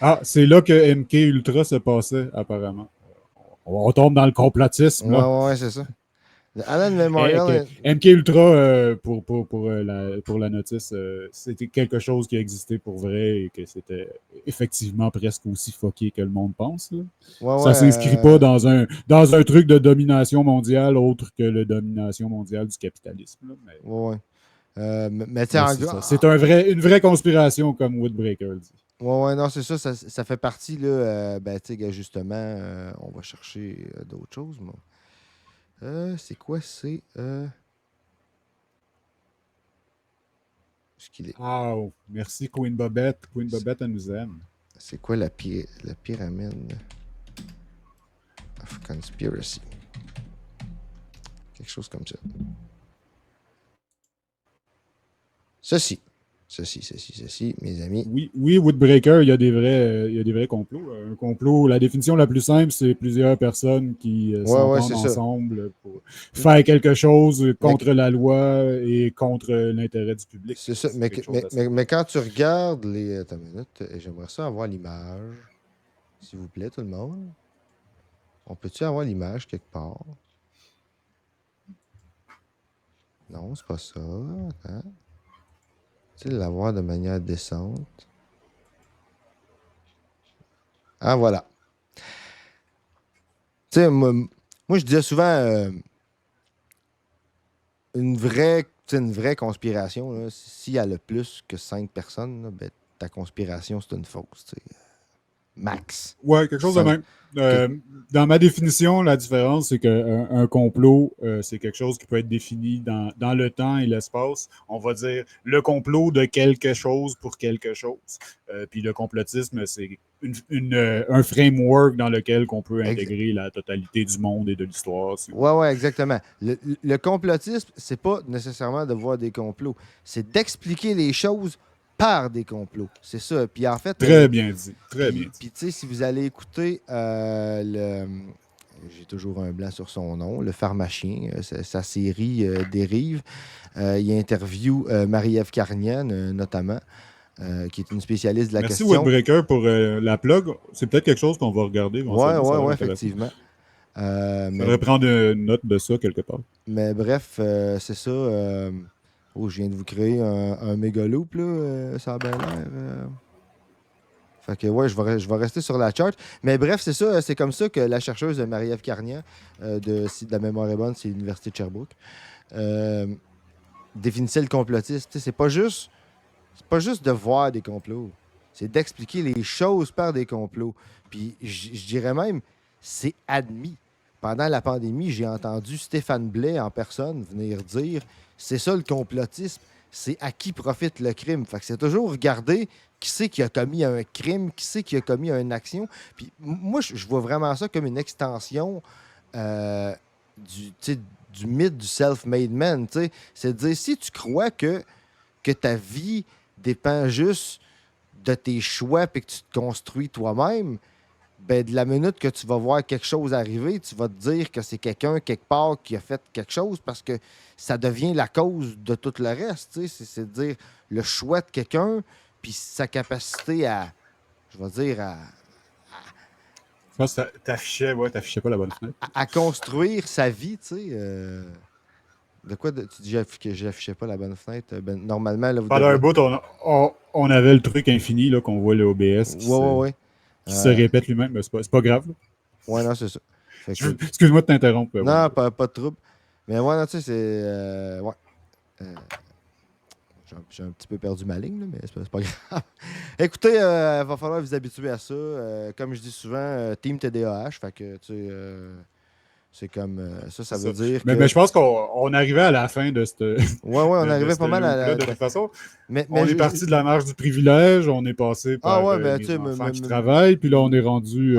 Ah, c'est là que MK Ultra se passait, apparemment. On tombe dans le complotisme. Là. Ouais, c'est ça. The Allen Memorial... MK Ultra, pour la notice, c'était quelque chose qui existait pour vrai et que c'était effectivement presque aussi fucké que le monde pense. Là. Ça ne s'inscrit pas dans un truc de domination mondiale autre que la domination mondiale du capitalisme. Là, mais... Ouais. Mais c'est une vraie conspiration, comme Woodbreaker dit. Ouais, non, c'est ça. Ça fait partie, là. Tu sais, justement, on va chercher d'autres choses. C'est quoi? C'est. Ce qu'il est. Oh, merci, Queen Bobette. Queen Bobette, elle nous aime. C'est quoi la pyramide of Conspiracy? Quelque chose comme ça. Ceci, mes amis. Oui, Woodbreaker, il y a des vrais complots. Un complot, la définition la plus simple, c'est plusieurs personnes qui s'entendent ensemble pour faire quelque chose contre la loi et contre l'intérêt du public. C'est ça, mais quand tu regardes les... Attends une minute, j'aimerais ça avoir l'image. S'il vous plaît, tout le monde. On peut-tu avoir l'image quelque part? Non, c'est pas ça. Attends. Tu sais, l'avoir de manière décente. Ah, voilà. Tu sais, moi, je disais souvent une vraie conspiration, là, s'il y a le plus que 5 personnes, là, ben, ta conspiration, c'est une fausse. Tu sais. Max. Ouais, quelque chose de même. Dans ma définition, la différence, c'est qu'un complot, c'est quelque chose qui peut être défini dans le temps et l'espace. On va dire le complot de quelque chose pour quelque chose. Puis le complotisme, c'est un framework dans lequel on peut intégrer la totalité du monde et de l'histoire. Ouais, exactement. Le complotisme, c'est pas nécessairement de voir des complots. C'est d'expliquer les choses par des complots. C'est ça. Puis en fait... Très bien dit. Très bien dit. Puis tu sais, si vous allez écouter j'ai toujours un blanc sur son nom, le pharmacien, sa série Dérive, il interview Marie-Ève Carnian, notamment, qui est une spécialiste de la question. Merci Woodbreaker pour la plug. C'est peut-être quelque chose qu'on va regarder. Ouais, effectivement. On devrait prendre une note de ça quelque part. Mais bref, c'est ça... je viens de vous créer un méga loop, là. Ça a bien l'air. Fait que, ouais, je vais rester sur la chart. Mais bref, c'est ça. C'est comme ça que la chercheuse Marie-Ève Carnian, si de la mémoire est bonne, c'est l'Université de Sherbrooke, définissait le complotisme. C'est pas juste de voir des complots. C'est d'expliquer les choses par des complots. Puis, je dirais même, c'est admis. Pendant la pandémie, j'ai entendu Stéphane Blais en personne venir dire « C'est ça le complotisme, c'est à qui profite le crime. » Fait que c'est toujours regarder qui c'est qui a commis un crime, qui c'est qui a commis une action. Puis moi, je vois vraiment ça comme une extension du mythe du self-made man. T'sais. C'est de dire, si tu crois que ta vie dépend juste de tes choix et que tu te construis toi-même, ben, de la minute que tu vas voir quelque chose arriver, tu vas te dire que c'est quelqu'un, quelque part, qui a fait quelque chose parce que ça devient la cause de tout le reste. C'est de dire le choix de quelqu'un puis sa capacité à Je pense que t'affichais pas la bonne fenêtre. à construire sa vie, tu sais. De quoi tu dis que j'affichais pas la bonne fenêtre? Ben, normalement, là, vous Pendant un devez- bout, on avait le truc infini là, qu'on voit le OBS Ouais. qui se répète lui-même, mais c'est pas grave. Là. Ouais, non, c'est ça. Fait que- Excuse-moi de t'interrompre. Non, ouais. pas de trouble. Mais ouais, non, tu sais, c'est. Ouais. J'ai un petit peu perdu ma ligne, là, mais c'est pas grave. Écoutez, il va falloir vous habituer à ça. Comme je dis souvent, Team TDAH, fait que, tu sais, c'est comme ça veut dire que... Mais je pense qu'on arrivait à la fin de cette. Ouais, on arrivait pas mal à la. De toute façon, mais on est parti de la marge du privilège, on est passé par mais les tu sais, enfants qui travaillent, puis là, on est rendu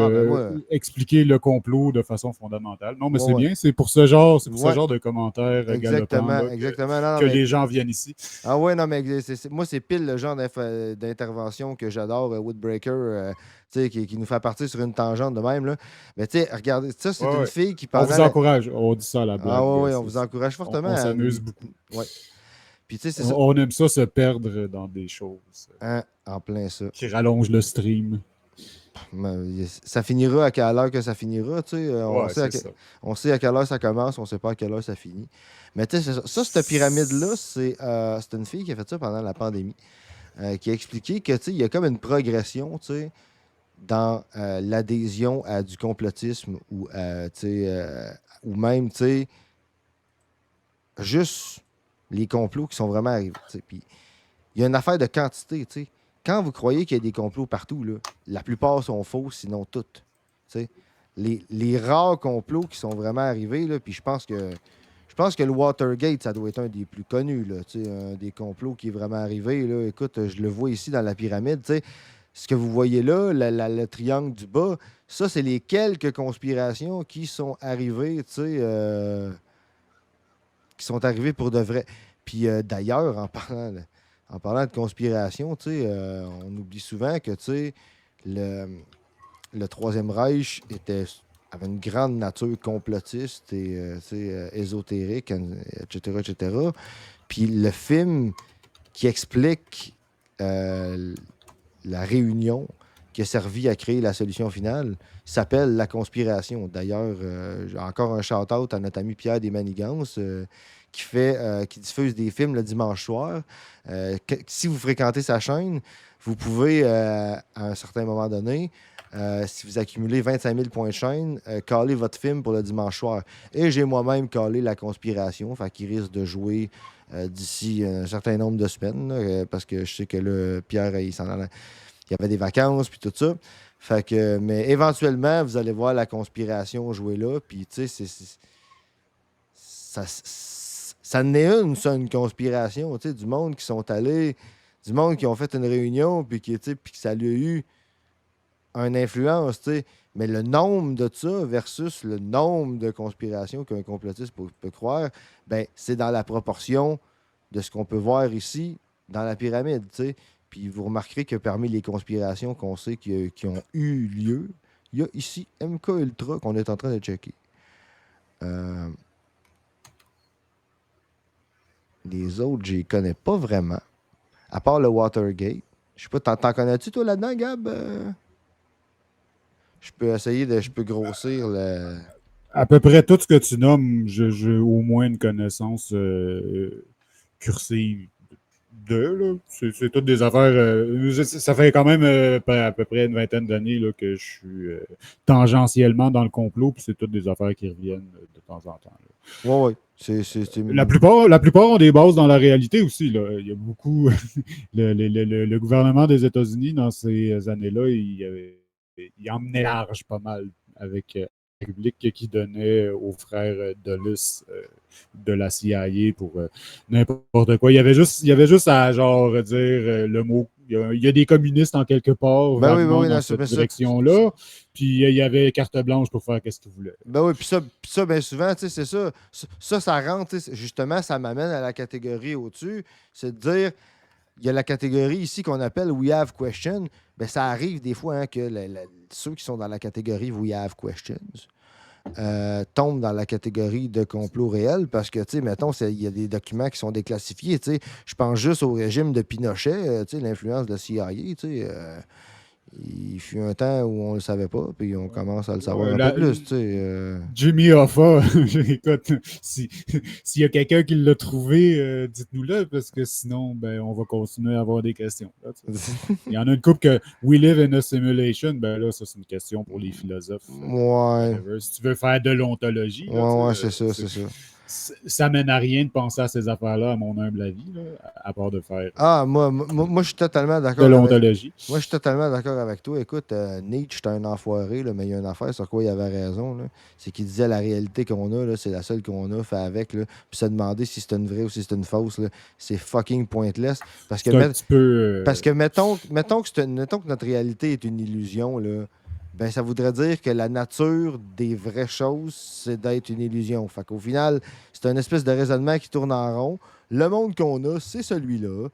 expliquer le complot de façon fondamentale. Non, mais c'est bien, c'est pour ce genre de commentaires galopants là, exactement. que les gens viennent ici. Ah ouais, non, mais moi, c'est pile le genre d'intervention que j'adore, Woodbreaker, tu sais, qui nous fait partir sur une tangente de même. Là. Mais tu sais, regardez, ça, c'est une fille qui On vous encourage, on dit ça à la blague. Ah ouais, on vous encourage fortement. On s'amuse beaucoup. Ouais. Puis, tu sais, c'est ça. On aime ça se perdre dans des choses. En plein ça. Qui rallongent le stream. Ça finira à quelle heure que ça finira, tu sais. On sait à quelle heure ça commence, on sait pas à quelle heure ça finit. Mais tu sais, cette pyramide-là, c'est une fille qui a fait ça pendant la pandémie, qui a expliqué que, tu sais, il y a comme une progression, tu sais, dans l'adhésion à du complotisme ou, ou même, tu sais, juste les complots qui sont vraiment arrivés, tu sais. Puis, il y a une affaire de quantité, tu sais. Quand vous croyez qu'il y a des complots partout, là, la plupart sont faux, sinon toutes. Les rares complots qui sont vraiment arrivés, là, puis je pense que le Watergate, ça doit être un des plus connus, là, un des complots qui est vraiment arrivé. Là. Écoute, je le vois ici dans la pyramide. Ce que vous voyez là, le triangle du bas, ça, c'est les quelques conspirations qui sont arrivées, qui sont arrivées pour de vrai. Puis d'ailleurs, en parlant de conspiration, on oublie souvent que le Troisième Reich avait une grande nature complotiste et ésotérique, etc., etc. Puis le film qui explique la réunion qui a servi à créer la solution finale s'appelle La Conspiration. D'ailleurs, j'ai encore un shout-out à notre ami Pierre Desmanigances, qui diffuse des films le dimanche soir. Si vous fréquentez sa chaîne, vous pouvez, à un certain moment donné, si vous accumulez 25 000 points de chaîne, caller votre film pour le dimanche soir. Et j'ai moi-même callé La Conspiration, fait qu'il risque de jouer d'ici un certain nombre de semaines, là, parce que je sais que là, Pierre, il y avait des vacances, puis tout ça. Fait que, mais éventuellement, vous allez voir La Conspiration jouer là, puis tu sais, ça n'est une conspiration, tu sais, du monde qui sont allés, du monde qui ont fait une réunion, puis que ça lui a eu une influence, tu sais. Mais le nombre de ça versus le nombre de conspirations qu'un complotiste peut croire, ben c'est dans la proportion de ce qu'on peut voir ici dans la pyramide, tu sais. Puis vous remarquerez que parmi les conspirations qu'on sait qui ont eu lieu, il y a ici MK Ultra qu'on est en train de checker. Les autres, je les connais pas vraiment. À part le Watergate. Je sais pas, t'en connais-tu, toi, là-dedans, Gab? Je peux grossir le... À peu près tout ce que tu nommes, j'ai au moins une connaissance cursive de. Là. C'est toutes des affaires... ça fait quand même à peu près une vingtaine d'années là, que je suis tangentiellement dans le complot, puis c'est toutes des affaires qui reviennent de temps en temps. Oui. La plupart ont des bases dans la réalité aussi. Là. Il y a beaucoup... le gouvernement des États-Unis, dans ces années-là, il emmenait large pas mal avec la République qui donnait aux frères Dulles de la CIA pour n'importe quoi. Il y avait juste à genre dire le mot. Il y a des communistes en quelque part dans cette direction-là. Puis il y avait carte blanche pour faire ce qu'ils voulaient. Ben oui, puis ça, bien souvent, c'est ça. Ça rentre, justement, ça m'amène à la catégorie au-dessus. C'est de dire, il y a la catégorie ici qu'on appelle We Have Questions. Ben, ça arrive des fois hein, que ceux qui sont dans la catégorie We Have Questions tombent dans la catégorie de complot réel parce que, tu sais, mettons, il y a des documents qui sont déclassifiés, tu sais. Je pense juste au régime de Pinochet, tu sais, l'influence de la CIA, tu sais. il fut un temps où on le savait pas, puis on commence à le savoir un Là, peu plus, tu sais. Jimmy Hoffa, écoute, s'il y a quelqu'un qui l'a trouvé, dites-nous-le, parce que sinon, ben, on va continuer à avoir des questions. Là, il y en a une couple que We live in a simulation, ben là, ça, c'est une question pour les philosophes. Ouais. Si tu veux faire de l'ontologie, là, Ouais, c'est ça, c'est ça. Ça mène à rien de penser à ces affaires-là, à mon humble avis, là, à part de faire Moi, je suis totalement d'accord. de l'ontologie. Moi, je suis totalement d'accord avec toi. Écoute, Nietzsche, c'était un enfoiré, là, mais il y a une affaire sur quoi il avait raison. Là. C'est qu'il disait la réalité qu'on a, là, c'est la seule qu'on a, fait avec. Là. Puis se demander si c'est une vraie ou si c'est une fausse, là, c'est fucking pointless. Parce que, C'est un petit peu, parce que mettons que notre réalité est une illusion, là. Ben, ça voudrait dire que la nature des vraies choses, c'est d'être une illusion. Fait qu'au final, c'est un espèce de raisonnement qui tourne en rond. Le monde qu'on a, c'est celui-là.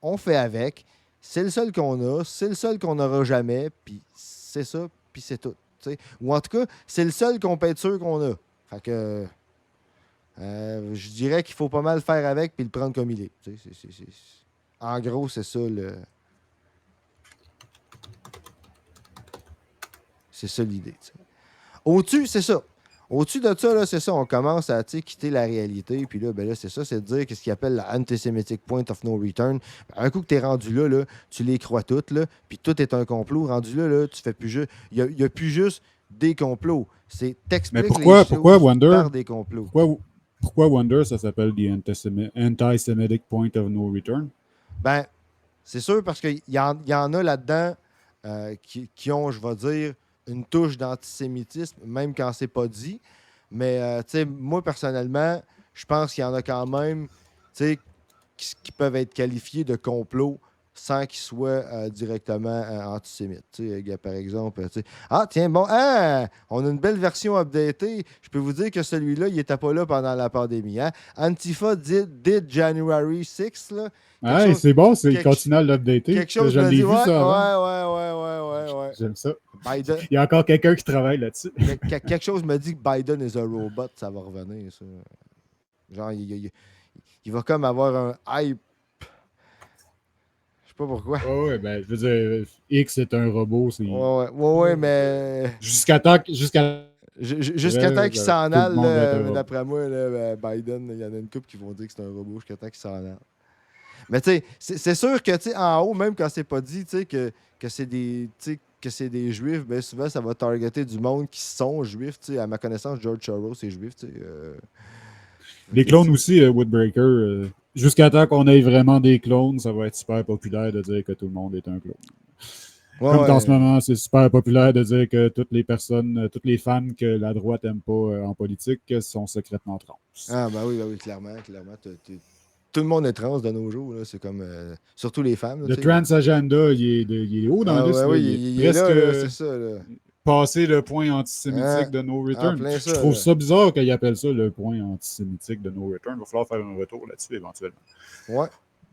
On fait avec. C'est le seul qu'on a. C'est le seul qu'on n'aura jamais. Puis c'est ça. Puis c'est tout. T'sais. Ou en tout cas, c'est le seul qu'on peut être sûr qu'on a. Fait que je dirais qu'il faut pas mal faire avec puis le prendre comme il est. En gros, c'est ça le... C'est ça l'idée. T'sais. Au-dessus, c'est ça. Au-dessus de ça, là, c'est ça. On commence à quitter la réalité. Puis là, ben là, c'est ça, c'est de dire ce qu'ils appelle la anti-Semitic point of no return. Un coup que tu es rendu là, tu les crois toutes, là, puis tout est un complot. Rendu là, tu fais plus juste. Il n'y a plus juste des complots. C'est t'expliques les choses Wonder, par des complots. Pourquoi Wonder, ça s'appelle the anti-Semitic point of no return? Ben, c'est sûr parce qu'il y en a là-dedans qui ont, je vais dire, une touche d'antisémitisme, même quand c'est pas dit. Mais, tu sais, moi, personnellement, je pense qu'il y en a quand même, tu sais, qui peuvent être qualifiés de complot sans qu'ils soient directement antisémites. Tu sais, par exemple, tu sais, ah, tiens, bon, on a une belle version updatée. Je peux vous dire que celui-là, il n'était pas là pendant la pandémie. Hein? Antifa did January 6, là. Ah, c'est bon, il continue à l'updater. Quelque chose je me l'ai dit, vu, ouais, ça. ouais. J'aime ça. Biden... Il y a encore quelqu'un qui travaille là-dessus. Quelque chose me dit que Biden is a robot, ça va revenir, ça. Genre, il va comme avoir un hype. Je sais pas pourquoi. Ouais, ben, je veux dire, X est un robot. Ouais, mais... Jusqu'à temps qu'il s'en aille, là, d'après moi, là, Biden, il y en a une couple qui vont dire que c'est un robot jusqu'à temps qu'il s'en aille. Mais tu sais, c'est sûr que en haut, même quand c'est pas dit que c'est des juifs, bien souvent ça va targeter du monde qui sont juifs. À ma connaissance, George Soros est juif. Les clones aussi, Woodbreaker. Jusqu'à temps qu'on ait vraiment des clones, ça va être super populaire de dire que tout le monde est un clone. Comme en ce moment, c'est super populaire de dire que toutes les personnes, toutes les femmes que la droite n'aime pas en politique sont secrètement trans. Ah, ben oui, clairement. Tout le monde est trans de nos jours. Là. C'est comme. Surtout les femmes. Le trans agenda, il est haut dans la liste. Oui, il est là, c'est ça. Là. Passer le point antisémitique de No Return. Je trouve ça bizarre qu'ils appellent ça le point antisémitique de No Return. Il va falloir faire un retour là-dessus éventuellement. Ouais.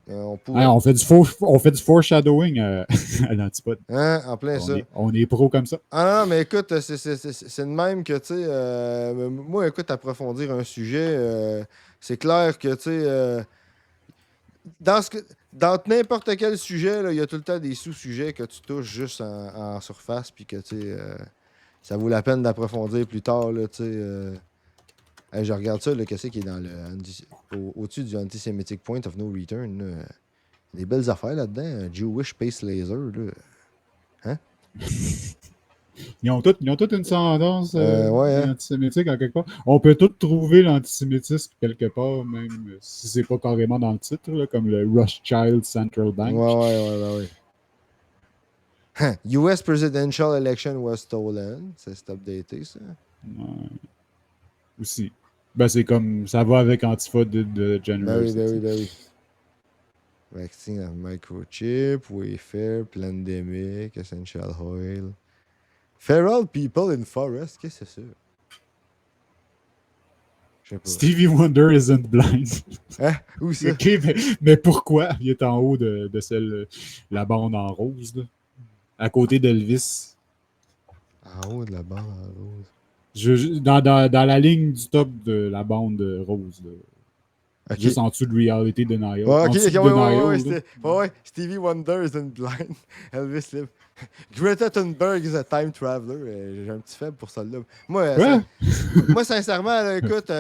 On fait du foreshadowing à l'antipode. En plein ça. On est pro comme ça. Ah non, mais écoute, c'est de même que, tu sais, moi, écoute, approfondir un sujet, c'est clair que, tu sais, dans n'importe quel sujet, il y a tout le temps des sous-sujets que tu touches juste en surface, puis que, tu sais, ça vaut la peine d'approfondir plus tard, là, tu sais. Je regarde ça, qu'est-ce qui est dans au-dessus du Anti-Semitic Point of No Return. Là. Des belles affaires là-dedans. Jewish Space Laser. Là. Hein? Ils ont toutes une tendance hein? antisémitique en quelque part. On peut tous trouver l'antisémitisme quelque part, même si c'est pas carrément dans le titre, là, comme le Rothschild Central Bank. Ouais. US presidential election was stolen. C'est updaté, ça. Ouais. Aussi. Ben, c'est comme ça va avec Antifa de January. Ben oui. Vaccine of microchip, Wayfair, Plandemic, Essential Oil. Feral people in forest, qu'est-ce que c'est ça? Je sais pas. Stevie Wonder isn't blind. Hein? Où ça? OK, mais pourquoi? Il est en haut de la bande en rose, là, à côté d'Elvis. En haut de la bande en rose. Dans la ligne du top de la bande rose. Là. Ok. Juste en dessous de Reality Denial. Ouais, En ok, dessous de ok, ouais, Denial, là. ouais, Stevie Wonder is in blind. Elvis Live. Greta Thunberg is a time traveler. J'ai un petit faible pour celle-là. Moi, sincèrement, là, écoute,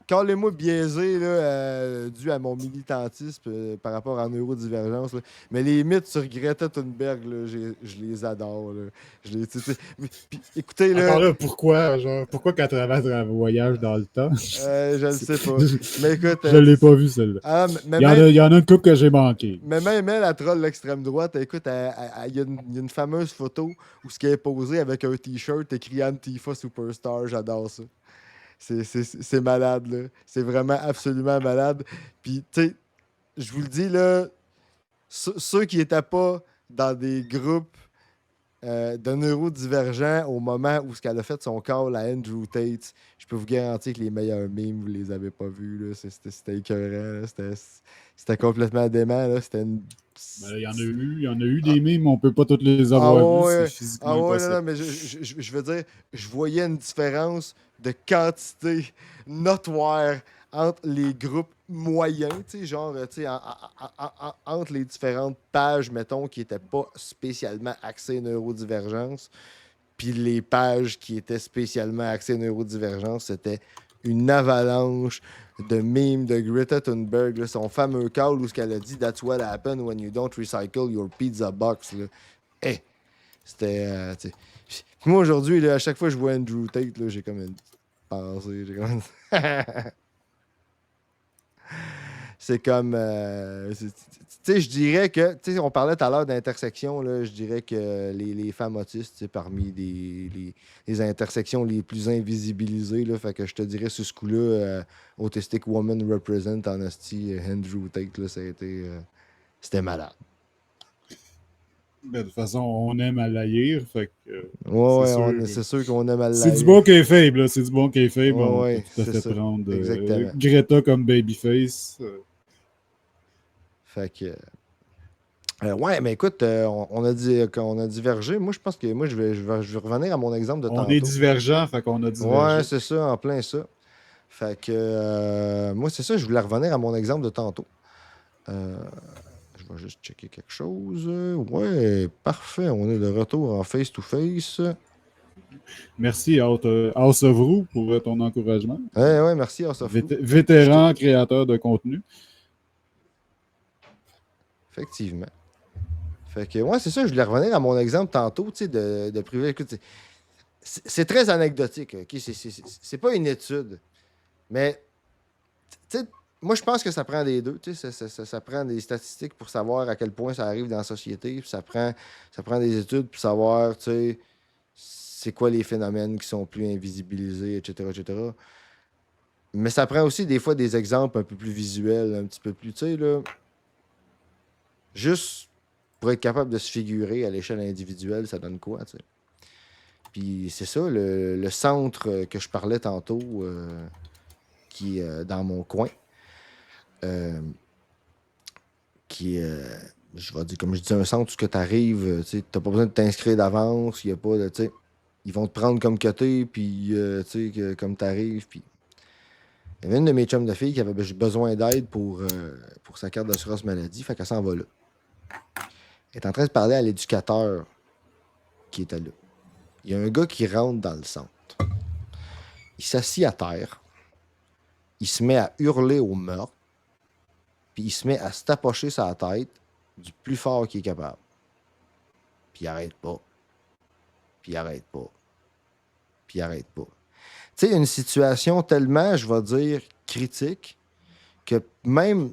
callez-moi biaisé là, dû à mon militantisme par rapport à neurodivergence. Là. Mais les mythes sur Greta Thunberg, là, je les adore. Là. Puis, écoutez, là. Encore là, pourquoi qu'à travers un voyage dans le temps? Je le sais pas. Mais écoute. Je l'ai pas vu, celle-là. Ah, il y en a une couple que j'ai manqué. Mais même elle, la troll l'extrême droite, écoute, il y a une fameuse photo où ce qui est posé avec un t-shirt écrit Antifa Superstar. J'adore ça. C'est malade, là. C'est vraiment absolument malade. Puis, tu sais, je vous le dis, là, ceux qui n'étaient pas dans des groupes de neurodivergents au moment où ce qu'elle a fait son call à Andrew Tate, je peux vous garantir que les meilleurs memes, vous les avez pas vus, là. C'était écœurant, là. C'était complètement dément, là. C'était une... Il y en a eu des memes, mais on peut pas toutes les avoir vus. C'est physiquement impossible. Non, mais je veux dire, je voyais une différence de quantité notoire entre les groupes moyens, tu sais, genre, tu sais, entre les différentes pages, mettons, qui n'étaient pas spécialement axées neurodivergence, puis les pages qui étaient spécialement axées neurodivergence, c'était une avalanche de memes de Greta Thunberg, là, son fameux call où ce qu'elle a dit « That's what happened when you don't recycle your pizza box ». Hey, c'était... moi, aujourd'hui, là, à chaque fois que je vois Andrew Tate, là, j'ai comme une pensée. J'ai comme... c'est comme... tu sais, je dirais que... Tu sais, on parlait tout à l'heure d'intersection, là, je dirais que les femmes autistes, c'est parmi les intersections les plus invisibilisées, là, fait que je te dirais, sur ce coup-là, Autistic Woman Represent en asti, Andrew Tate, là, ça a été... c'était malade. Ben, de toute façon, on aime à l'haïr, fait que... c'est sûr qu'on aime à l'haïr. C'est du bon qui est faible, là. C'est du bon qui est faible. Ouais, on peut tout à fait ça. prendre Exactement. Greta comme babyface. Fait que... ouais, mais écoute, on a divergé. Moi, je pense que je vais revenir à mon exemple de tantôt. On est divergents, fait qu'on a divergé. Ouais, c'est ça, en plein ça. Fait que moi, c'est ça, je voulais revenir à mon exemple de tantôt. Je vais juste checker quelque chose. Ouais, parfait. On est de retour en face-to-face. Merci, House of Roux, pour ton encouragement. Ouais, merci, House of Roux. Vétéran créateur de contenu. Effectivement. Fait que, ouais, c'est ça, je voulais revenir à mon exemple tantôt, tu sais, de privé. Écoute, c'est très anecdotique, OK? C'est pas une étude. Mais, tu sais, moi, je pense que ça prend des deux. Tu sais, ça prend des statistiques pour savoir à quel point ça arrive dans la société. Puis ça prend des études pour savoir, tu sais, c'est quoi les phénomènes qui sont plus invisibilisés, etc., etc. Mais ça prend aussi des fois des exemples un peu plus visuels, un petit peu plus, tu sais, là... Juste pour être capable de se figurer à l'échelle individuelle, ça donne quoi, tu sais? Puis c'est ça, le centre que je parlais tantôt, qui est dans mon coin, qui est, je vais dire, comme je dis, un centre où tu arrives, tu n'as pas besoin de t'inscrire d'avance, il y a pas de, tu sais, ils vont te prendre comme côté, puis tu sais, comme tu arrives, puis... Il y avait une de mes chums de filles qui avait besoin d'aide pour sa carte d'assurance maladie, fait qu'elle s'en va là. Elle est en train de parler à l'éducateur qui était là. Il y a un gars qui rentre dans le centre. Il s'assit à terre. Il se met à hurler au meurtre. Puis il se met à se tapocher sa tête du plus fort qu'il est capable. Puis il arrête pas. Puis il arrête pas. Puis il arrête pas. Tu sais, une situation tellement, je vais dire, critique, que même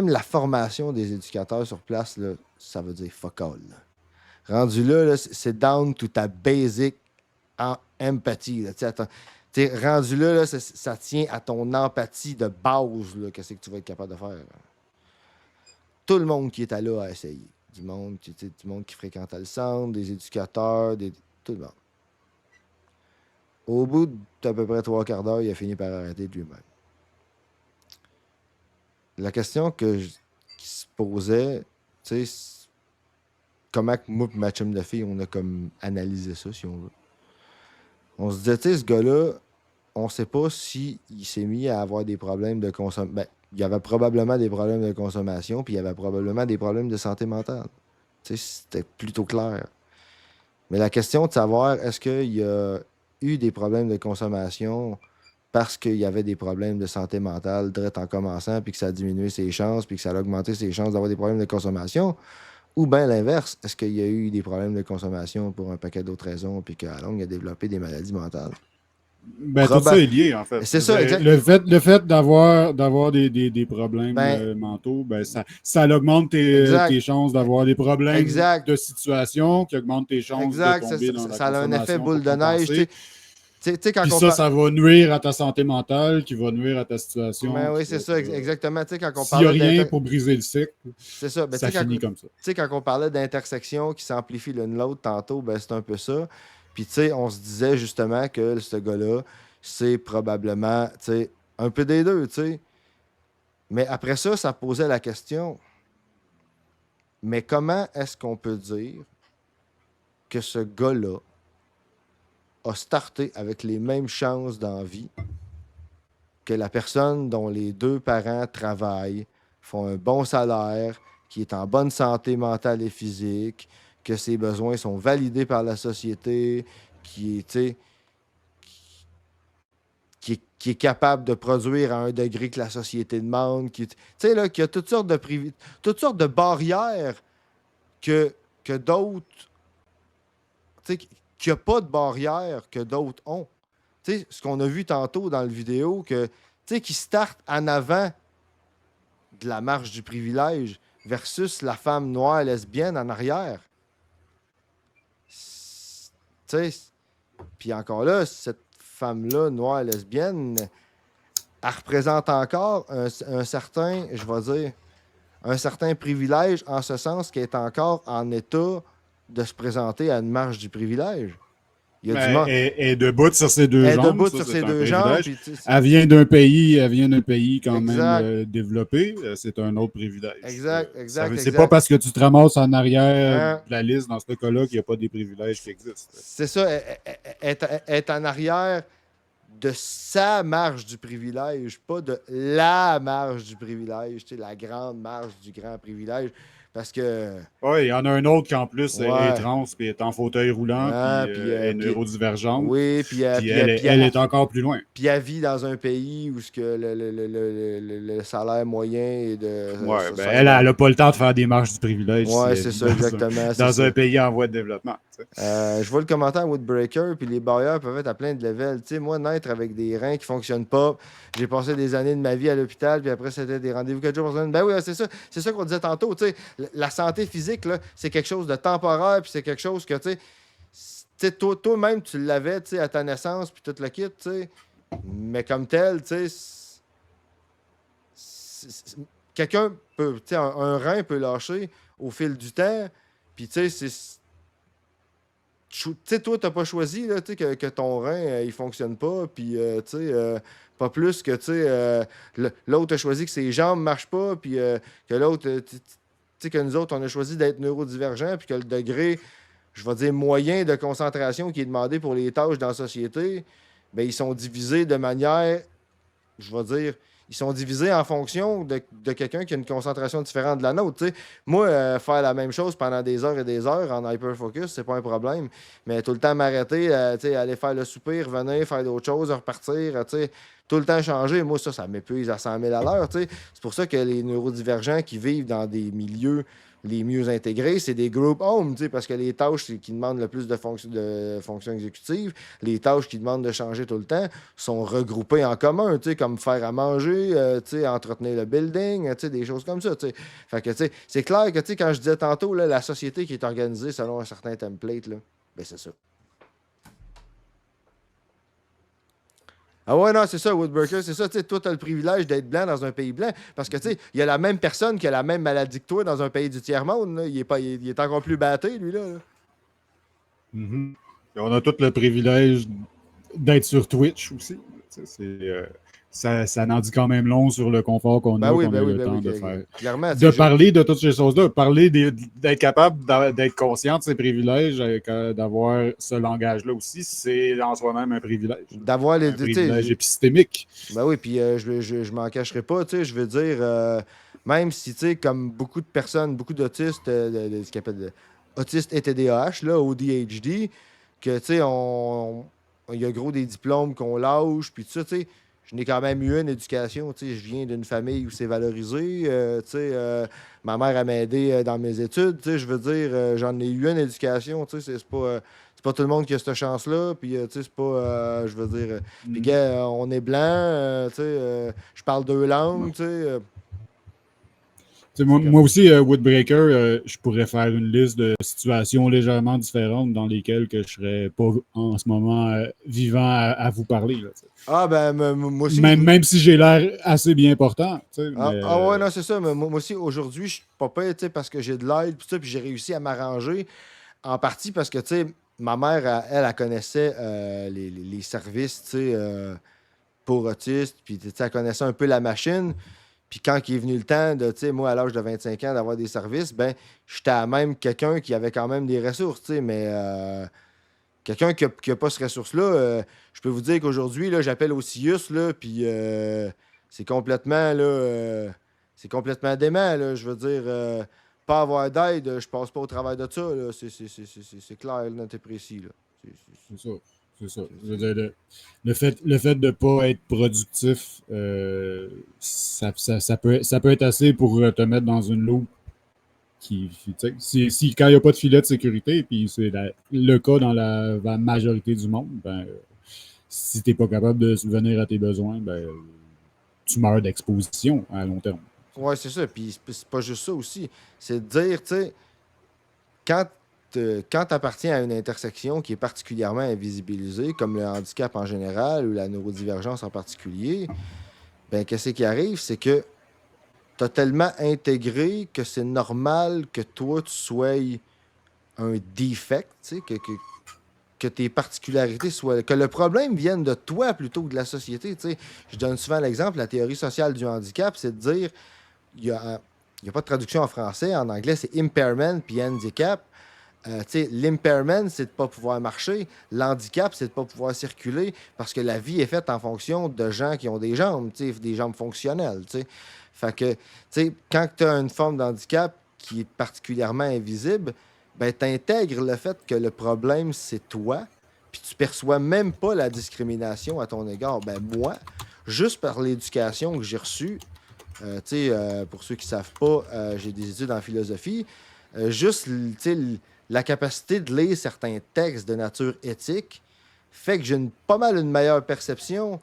la formation des éducateurs sur place, là, ça veut dire fuck all. Là. Rendu là, c'est down to ta basic empathie. Rendu là, ça tient à ton empathie de base, là, qu'est-ce que tu vas être capable de faire. Là. Tout le monde qui est là a essayé. Du monde qui fréquentait le centre, des éducateurs, tout le monde. Au bout d'à peu près 3/4 d'heure, il a fini par arrêter de lui-même. La question qui se posait, tu sais, comment moi et ma chum de fille, on a comme analysé ça, si on veut. On se disait, tu sais, ce gars-là, on ne sait pas s'il s'est mis à avoir des problèmes de consommation. Ben, il y avait probablement des problèmes de consommation, puis il y avait probablement des problèmes de santé mentale. Tu sais, c'était plutôt clair. Mais la question de savoir, est-ce qu'il y a eu des problèmes de consommation parce qu'il y avait des problèmes de santé mentale direct en commençant, puis que ça a diminué ses chances, puis que ça a augmenté ses chances d'avoir des problèmes de consommation, ou bien l'inverse, est-ce qu'il y a eu des problèmes de consommation pour un paquet d'autres raisons, puis qu'à longue, il a développé des maladies mentales? Ben, tout ça est lié, en fait. C'est ça, exact. Le fait d'avoir des problèmes mentaux, ben, ça augmente tes chances d'avoir des problèmes de situation, qui augmente tes chances de tomber dans la ça a un effet consommation boule de pour neige. compenser. Quand Puis on ça va nuire à ta santé mentale, qui va nuire à ta situation. Ben oui, c'est ça, exactement. Quand on s'il n'y a rien pour briser le cycle, c'est ça. Ben, ça finit comme ça. Tu sais, quand on parlait d'intersections qui s'amplifient l'une l'autre tantôt, ben, c'est un peu ça. Puis, tu sais, on se disait justement que ce gars-là, c'est probablement, tu sais, un peu des deux, tu sais. Mais après ça, ça posait la question, mais comment est-ce qu'on peut dire que ce gars-là a starté avec les mêmes chances dans la vie que la personne dont les deux parents travaillent, font un bon salaire, qui est en bonne santé mentale et physique, que ses besoins sont validés par la société, qui est capable de produire à un degré que la société demande, qui a toutes sortes de barrières que d'autres, qu'il n'y a pas de barrières que d'autres ont. Tu sais, ce qu'on a vu tantôt dans la vidéo, qui start en avant de la marche du privilège versus la femme noire lesbienne en arrière. Puis encore là, cette femme-là, noire lesbienne, elle représente encore un certain, je vais dire, un certain privilège en ce sens qu'elle est encore en état de se présenter à une marche du privilège. Il y a du monde. Elle est debout sur ses deux jambes. Debout sur ses deux jambes. Puis, elle vient d'un pays quand même développé. C'est un autre privilège. Exact. C'est pas parce que tu te ramasses en arrière de la liste dans ce cas-là qu'il n'y a pas des privilèges qui existent. C'est ça. Elle est en arrière de sa marche du privilège, pas de la marche du privilège, la grande marche du grand privilège. Parce que. Oui, il y en a un autre qui, en plus, est trans, puis est en fauteuil roulant, puis est neurodivergente. Oui, puis elle est encore plus loin. Puis elle vit dans un pays où le salaire moyen est de. Oui, elle n'a pas le temps de faire des marches du privilège. Oui, c'est ça, exactement. Dans un pays en voie de développement. Je vois le commentaire Woodbreaker, puis les barrières peuvent être à plein de levels. Tu sais, moi, naître avec des reins qui ne fonctionnent pas, j'ai passé des années de ma vie à l'hôpital, puis après, c'était des rendez-vous 4 jours par semaine. Ben oui, c'est ça. C'est ça qu'on disait tantôt. Tu sais, la santé physique, là, c'est quelque chose de temporaire, puis c'est quelque chose que, tu sais, toi-même, tu l'avais, tu sais, à ta naissance, puis tout le kit, tu sais. Mais comme tel, tu sais, quelqu'un peut, tu sais, un rein peut lâcher au fil du temps, puis tu sais, tu sais, toi, t'as pas choisi là, que ton rein, il fonctionne pas, puis, tu sais, pas plus que, tu sais, l'autre a choisi que ses jambes marchent pas, puis que l'autre, tu sais, que nous autres, on a choisi d'être neurodivergents, puis que le degré, je vais dire, moyen de concentration qui est demandé pour les tâches dans la société, bien, ils sont divisés de manière, je vais dire, ils sont divisés en fonction de quelqu'un qui a une concentration différente de la nôtre. T'sais. Moi, faire la même chose pendant des heures et des heures en hyperfocus, c'est pas un problème. Mais tout le temps m'arrêter, aller faire le souper, revenir, faire d'autres choses, repartir, tout le temps changer. Moi, ça m'épuise à 100 000 à l'heure. C'est pour ça que les neurodivergents qui vivent dans des milieux les mieux intégrés, c'est des group home, parce que les tâches qui demandent le plus de fonctions exécutives, les tâches qui demandent de changer tout le temps, sont regroupées en commun, comme faire à manger, entretenir le building, des choses comme ça. Fait que c'est clair que quand je disais tantôt, là, la société qui est organisée selon un certain template, là, ben c'est ça. Ah ouais, non, c'est ça, Woodbreaker, c'est ça. Toi, tu as le privilège d'être blanc dans un pays blanc parce que, il y a la même personne qui a la même maladie que toi dans un pays du tiers-monde. Là. Il est encore plus batté, lui, là. Mm-hmm. On a tout le privilège d'être sur Twitch aussi. Tu sais, ça n'en dit quand même long sur le confort qu'on a, qu'on a eu le temps de faire. Clairement, De parler de toutes ces choses-là, parler d'être capable d'être conscient de ses privilèges, d'avoir ce langage-là aussi, c'est en soi-même un privilège. D'avoir les un privilège épistémique. Ben oui, puis je m'en cacherai pas, tu sais, je veux dire, même si, tu sais, comme beaucoup de personnes, beaucoup d'autistes, ce qu'ils appellent autistes et TDAH, là, ODHD, que, tu sais, il y a gros des diplômes qu'on lâche, puis tout ça, tu sais, je n'ai quand même eu une éducation, tu sais, je viens d'une famille où c'est valorisé, tu sais, ma mère m'a aidé dans mes études, tu sais, je veux dire, j'en ai eu une éducation, tu sais, c'est pas tout le monde qui a cette chance-là, puis, tu sais, c'est pas, je veux dire, puis, gars, on est blanc, tu sais, je parle deux langues, tu sais. Moi aussi, Woodbreaker, je pourrais faire une liste de situations légèrement différentes dans lesquelles que je serais pas en ce moment vivant à vous parler. Là, Ah, ben, moi aussi. Même si j'ai l'air assez bien portant. Ouais, non, c'est ça. Mais moi aussi, aujourd'hui, je suis pas pire, tu sais, parce que j'ai de l'aide, puis j'ai réussi à m'arranger. En partie parce que, tu sais, ma mère, elle connaissait les services, tu sais, pour autistes, puis, tu sais, elle connaissait un peu la machine. Puis quand il est venu le temps de, tu sais, moi, à l'âge de 25 ans, d'avoir des services, ben, j'étais à même quelqu'un qui avait quand même des ressources, tu sais, mais quelqu'un qui a pas ces ressources-là, je peux vous dire qu'aujourd'hui, là, j'appelle au CIUS, là, puis c'est complètement, là, c'est complètement dément, là, je veux dire, pas avoir d'aide, je passe pas au travail de ça, là, c'est clair, net et précis, là. C'est ça. C'est ça. Je veux dire, le fait de ne pas être productif, ça peut être assez pour te mettre dans une loupe quand il n'y a pas de filet de sécurité, puis c'est le cas dans la majorité du monde, ben, si tu n'es pas capable de subvenir à tes besoins, ben, tu meurs d'exposition à long terme. Oui, c'est ça. Puis c'est pas juste ça aussi. C'est de dire, tu sais, quand tu appartiens à une intersection qui est particulièrement invisibilisée, comme le handicap en général ou la neurodivergence en particulier, ben qu'est-ce qui arrive? C'est que tu as tellement intégré que c'est normal que toi, tu sois un defect, tu sais, que tes particularités soient... Que le problème vienne de toi plutôt que de la société, tu sais. Je donne souvent l'exemple, la théorie sociale du handicap, c'est de dire, il n'y a pas de traduction en français, en anglais, c'est impairment puis handicap. L'impairment, c'est de ne pas pouvoir marcher. L'handicap, c'est de ne pas pouvoir circuler parce que la vie est faite en fonction de gens qui ont des jambes, des jambes fonctionnelles. T'sais. Fait que, quand tu as une forme d'handicap qui est particulièrement invisible, ben, tu intègres le fait que le problème, c'est toi, puis tu perçois même pas la discrimination à ton égard. Ben, moi, juste par l'éducation que j'ai reçue, pour ceux qui ne savent pas, j'ai des études en philosophie, juste, la capacité de lire certains textes de nature éthique fait que j'ai pas mal une meilleure perception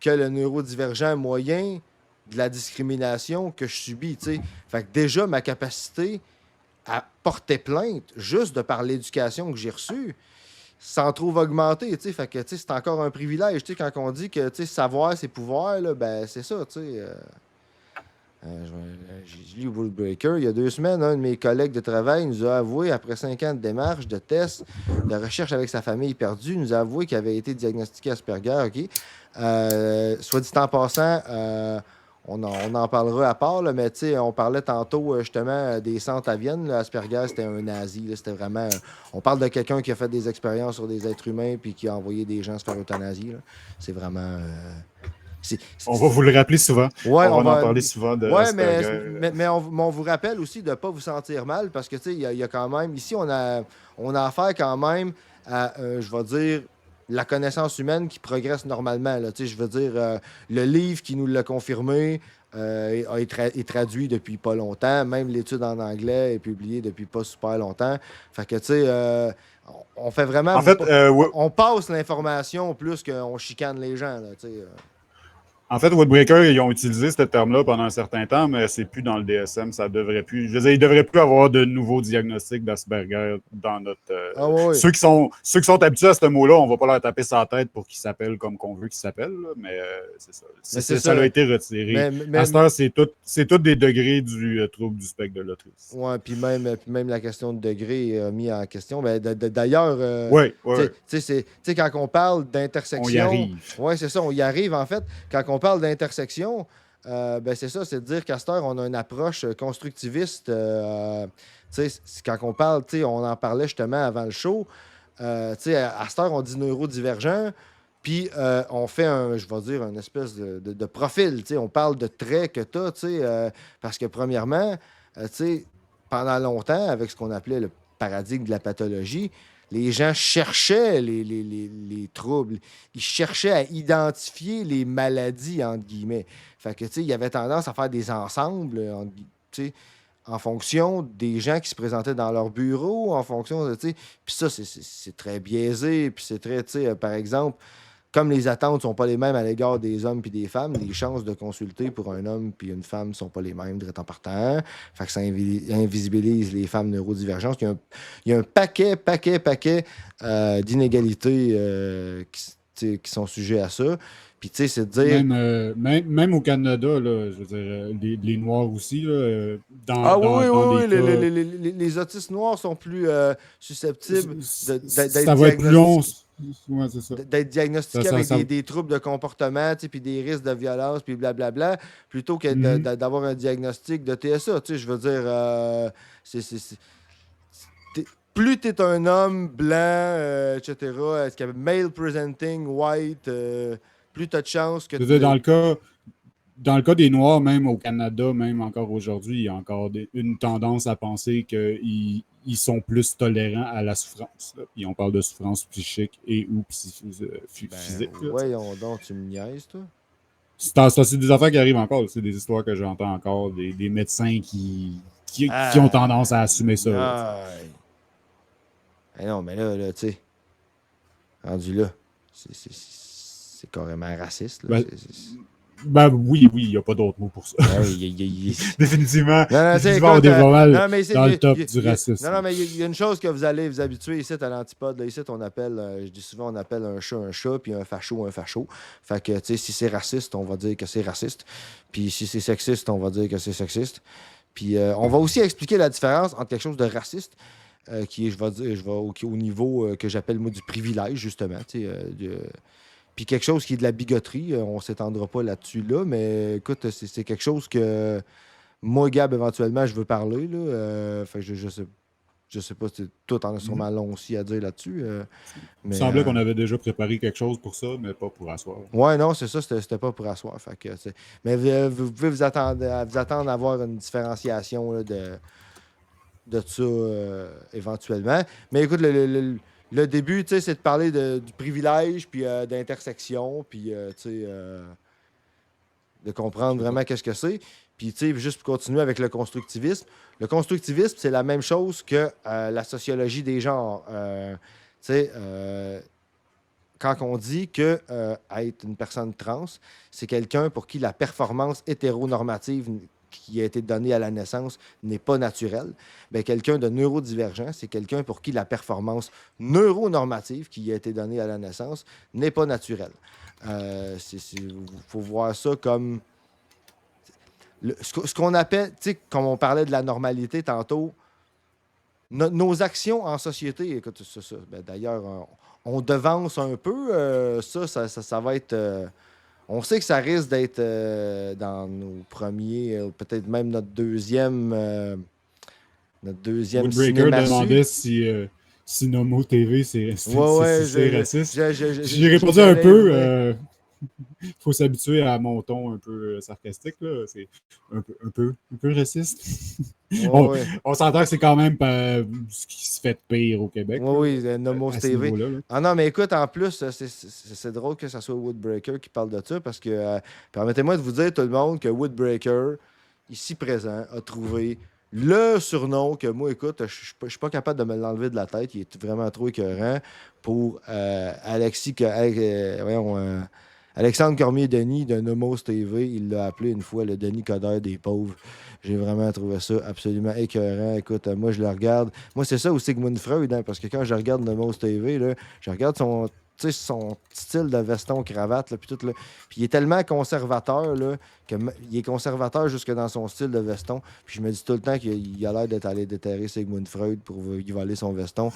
que le neurodivergent moyen de la discrimination que je subis. T'sais. Fait que déjà, ma capacité à porter plainte, juste de par l'éducation que j'ai reçue, s'en trouve augmentée. Fait que c'est encore un privilège. Quand on dit que savoir, c'est pouvoir, là, ben, c'est ça. J'ai lu Woodbreaker. Il y a 2 semaines, un de mes collègues de travail nous a avoué, après 5 ans de démarches, de tests, de recherche avec sa famille perdue, nous a avoué qu'il avait été diagnostiqué Asperger. OK? Soit dit en passant, on en parlera à part, là, mais on parlait tantôt justement des centres à Vienne. Là, Asperger, c'était un nazi. C'était vraiment. On parle de quelqu'un qui a fait des expériences sur des êtres humains puis qui a envoyé des gens se faire euthanasie. C'est vraiment. On va vous le rappeler souvent. Ouais, on va en parler souvent de Asperger. Mais on vous rappelle aussi de ne pas vous sentir mal parce que il y a quand même. Ici, on a affaire quand même à, je vais dire, la connaissance humaine qui progresse normalement. Là, je veux dire, le livre qui nous l'a confirmé est traduit depuis pas longtemps. Même l'étude en anglais est publiée depuis pas super longtemps. Fait que, tu sais, on fait vraiment. En fait, on passe l'information plus qu'on chicane les gens. Là, En fait, Woodbreaker, ils ont utilisé ce terme-là pendant un certain temps, mais c'est plus dans le DSM. Ça devrait plus. Je veux dire, il ne devrait plus avoir de nouveaux diagnostics d'Asperger dans notre. Ah oui. Ceux qui sont habitués à ce mot-là, on ne va pas leur taper sa tête pour qu'ils s'appellent comme qu'on veut qu'ils s'appellent, là, mais c'est ça. Mais c'est Ça ça. a été retiré. Mais- À cette heure, c'est tout des degrés du trouble du spectre de l'autisme. Ouais, puis même la question de degré est mis en question. Ben, d'ailleurs, Ouais, ouais. tu sais, quand on parle d'intersection. On y arrive. Oui, c'est ça, on y arrive en fait. Quand on parle d'intersection, ben c'est ça, c'est de dire qu'à cette heure, on a une approche constructiviste. Tu sais, quand on parle, tu sais, on en parlait justement avant le show. Tu sais, à cette heure, on dit neurodivergent. Puis on fait je vais dire, une espèce de profil. Tu sais, on parle de traits que tu as, tu sais, parce que premièrement, tu sais, pendant longtemps, avec ce qu'on appelait le paradigme de la pathologie, les gens cherchaient les troubles. Ils cherchaient à identifier les maladies, entre guillemets. Fait que, tu sais, il y avait tendance à faire des ensembles, tu sais, en fonction des gens qui se présentaient dans leur bureau, en fonction de, tu sais, puis ça, c'est très biaisé, puis c'est très, tu sais, par exemple, comme les attentes ne sont pas les mêmes à l'égard des hommes puis des femmes, les chances de consulter pour un homme puis une femme ne sont pas les mêmes direct en partant. Fait que ça invisibilise les femmes neurodivergentes. Il y a un paquet d'inégalités qui sont sujets à ça. Puis, tu sais, c'est de dire... Même au Canada, là, je veux dire, les Noirs aussi, là, oui, des cas... les autistes noirs sont plus susceptibles d'être ça va être plus long. Ouais, c'est ça. D'être diagnostiqué Ça- avec ça- des troubles de comportement, puis des risques de violence, puis blablabla, plutôt que d'avoir un diagnostic de TSA. Tu sais, je veux dire, plus tu es un homme blanc, etc., est-ce qu'il y a male presenting, white, plus tu as de chances que Je veux dire, dans le cas des Noirs, même au Canada, même encore aujourd'hui, il y a encore une tendance à penser qu'ils sont plus tolérants à la souffrance. Là. Puis on parle de souffrance psychique et ou physique. Là, voyons donc, tu me niaises, toi. C'est des affaires qui arrivent encore. C'est des histoires que j'entends encore, des médecins qui ont tendance à assumer ça. Là, non, mais là tu sais, rendu là, c'est carrément raciste. Là. Oui, il n'y a pas d'autre mot pour ça. Définitivement, Non, on est pas mal non, mais dans le top du racisme. Non, mais il y a une chose que vous allez vous habituer ici à l'antipode. Là, ici, on appelle, je dis souvent, on appelle un chat, puis un facho. Fait que, tu sais, si c'est raciste, on va dire que c'est raciste. Puis si c'est sexiste, on va dire que c'est sexiste. Puis on va aussi expliquer la différence entre quelque chose de raciste, qui est, je vais au niveau que j'appelle, moi, du privilège, justement, tu sais, puis quelque chose qui est de la bigoterie, on ne s'étendra pas là-dessus, là, mais écoute, c'est quelque chose que moi, Gab, éventuellement, je veux parler. Là, fait que je sais pas, toi, t'en as sûrement long aussi à dire là-dessus. Il me semblait qu'on avait déjà préparé quelque chose pour ça, mais pas pour asseoir. Ouais, non, c'est ça, c'était pas pour asseoir. Fait que, mais vous pouvez vous attendre à avoir une différenciation là, de ça éventuellement. Mais écoute, le début, tu sais, c'est de parler du privilège, puis d'intersection, puis, tu sais, de comprendre vraiment qu'est-ce que c'est. Puis, tu sais, juste pour continuer avec le constructivisme. Le constructivisme, c'est la même chose que la sociologie des genres. Tu sais, quand on dit que être une personne trans, c'est quelqu'un pour qui la performance hétéronormative qui a été donnée à la naissance n'est pas naturelle, bien, quelqu'un de neurodivergent, c'est quelqu'un pour qui la performance neuronormative qui a été donnée à la naissance n'est pas naturelle. Il faut voir ça comme... ce qu'on appelle, tu sais, comme on parlait de la normalité tantôt, nos actions en société, écoute, ça ben, d'ailleurs, on devance un peu, ça va être... on sait que ça risque d'être dans nos premiers, peut-être même notre deuxième Woodbreaker demandait si Nomo TV, c'est raciste. J'ai répondu un peu. Il faut s'habituer à mon ton un peu sarcastique. C'est un peu raciste. On s'entend que c'est quand même ce qui se fait de pire au Québec. Oui, Nomos TV. Ah non, mais écoute, en plus, c'est drôle que ce soit Woodbreaker qui parle de ça parce que permettez-moi de vous dire, tout le monde, que Woodbreaker, ici présent, a trouvé le surnom que moi, écoute, je suis pas capable de me l'enlever de la tête. Il est vraiment trop écœurant pour Alexandre Cormier-Denis de Nomos TV, il l'a appelé une fois le Denis Coderre des pauvres. J'ai vraiment trouvé ça absolument écœurant. Écoute, moi, je le regarde. Moi, c'est ça ou Sigmund Freud, hein, parce que quand je regarde Nomos TV, là, je regarde son style de veston-cravate, là, puis tout, là. Puis il est tellement conservateur, là, il est conservateur jusque dans son style de veston. Puis je me dis tout le temps qu'il a l'air d'être allé déterrer Sigmund Freud pour y voler son veston.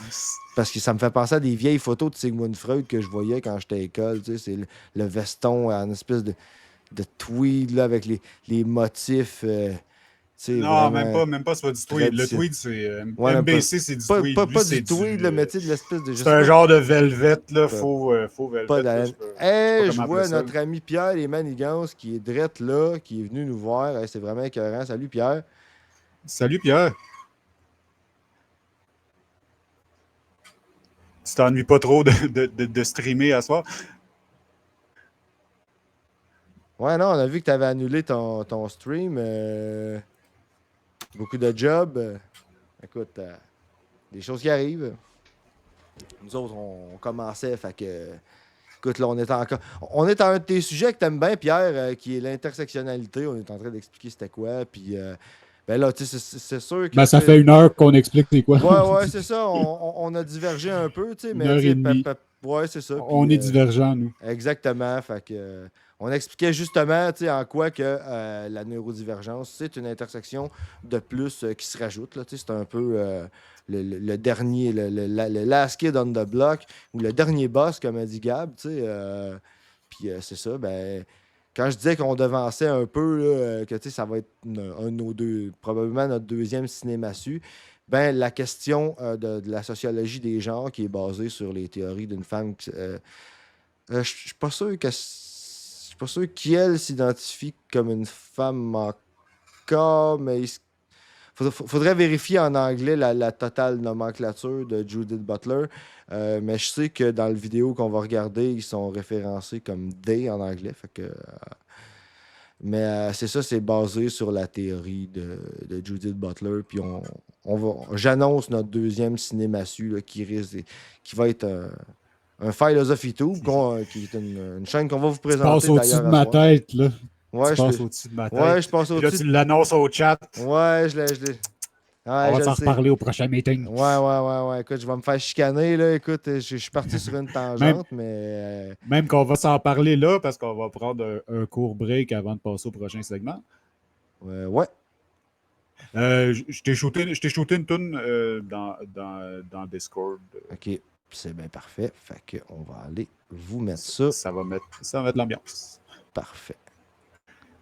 Parce que ça me fait penser à des vieilles photos de Sigmund Freud que je voyais quand j'étais à l'école. C'est le veston, une espèce de tweed là, avec les motifs... non, même pas, c'est pas du tweed. Le tweed, c'est. MBC, c'est du tweed. Pas du tweed, là, mais tu sais, de l'espèce de. C'est un genre de velvet, là, faux velvet. Je vois notre ami Pierre Les Manigances qui est drette là, qui est venu nous voir. C'est vraiment écœurant. Salut Pierre. Salut Pierre. Tu t'ennuies pas trop de streamer à soir? Ouais, non, on a vu que tu avais annulé ton stream. Beaucoup de jobs. Écoute, des choses qui arrivent. Nous autres, on commençait, fait que... Écoute, là, on est à un de tes sujets que t'aimes bien, Pierre, qui est l'intersectionnalité. On est en train d'expliquer c'était quoi, puis... ben là, tu sais, c'est sûr que... Ben, ça fait 1 heure qu'on explique c'est quoi. Ouais, c'est ça. On a divergé un peu, tu sais, mais... 1h30. Ouais, c'est ça. On est divergents, nous. Exactement, fait que... on expliquait justement en quoi que la neurodivergence, c'est une intersection de plus qui se rajoute. Là, c'est un peu le dernier, le last kid on the block, ou le dernier boss, comme a dit Gab. Puis c'est ça, ben, quand je disais qu'on devançait un peu, là, que ça va être un de nos deux, probablement notre deuxième cinéma-su, ben, la question de la sociologie des genres qui est basée sur les théories d'une femme... je suis pas sûr que... Je suis pas sûr qu'elle s'identifie comme une femme encore, mais il faudrait vérifier en anglais la totale nomenclature de Judith Butler. Mais je sais que dans la vidéo qu'on va regarder, ils sont référencés comme they en anglais. Fait que, mais c'est ça, c'est basé sur la théorie de Judith Butler. Puis j'annonce notre deuxième cinéma-su là, qui va être un Philosophy Tube, qui est une chaîne qu'on va vous présenter. Tu passes au-dessus de ma tête, là. Ouais, tu passes au-dessus de ma tête. Ouais, je passe au-dessus. Là, tu l'annonces au chat. Ouais, je l'ai. On va s'en reparler au prochain meeting. Ouais. Écoute, je vais me faire chicaner, là. Écoute, je suis parti sur une tangente, mais... Même qu'on va s'en parler là, parce qu'on va prendre un court break avant de passer au prochain segment. Ouais. Je t'ai shooté une toune dans Discord. OK. C'est bien parfait. Fait qu'on va aller vous mettre ça. Ça va mettre l'ambiance. Parfait.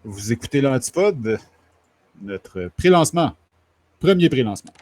Vous écoutez l'Antipode, notre pré-lancement. Premier pré-lancement.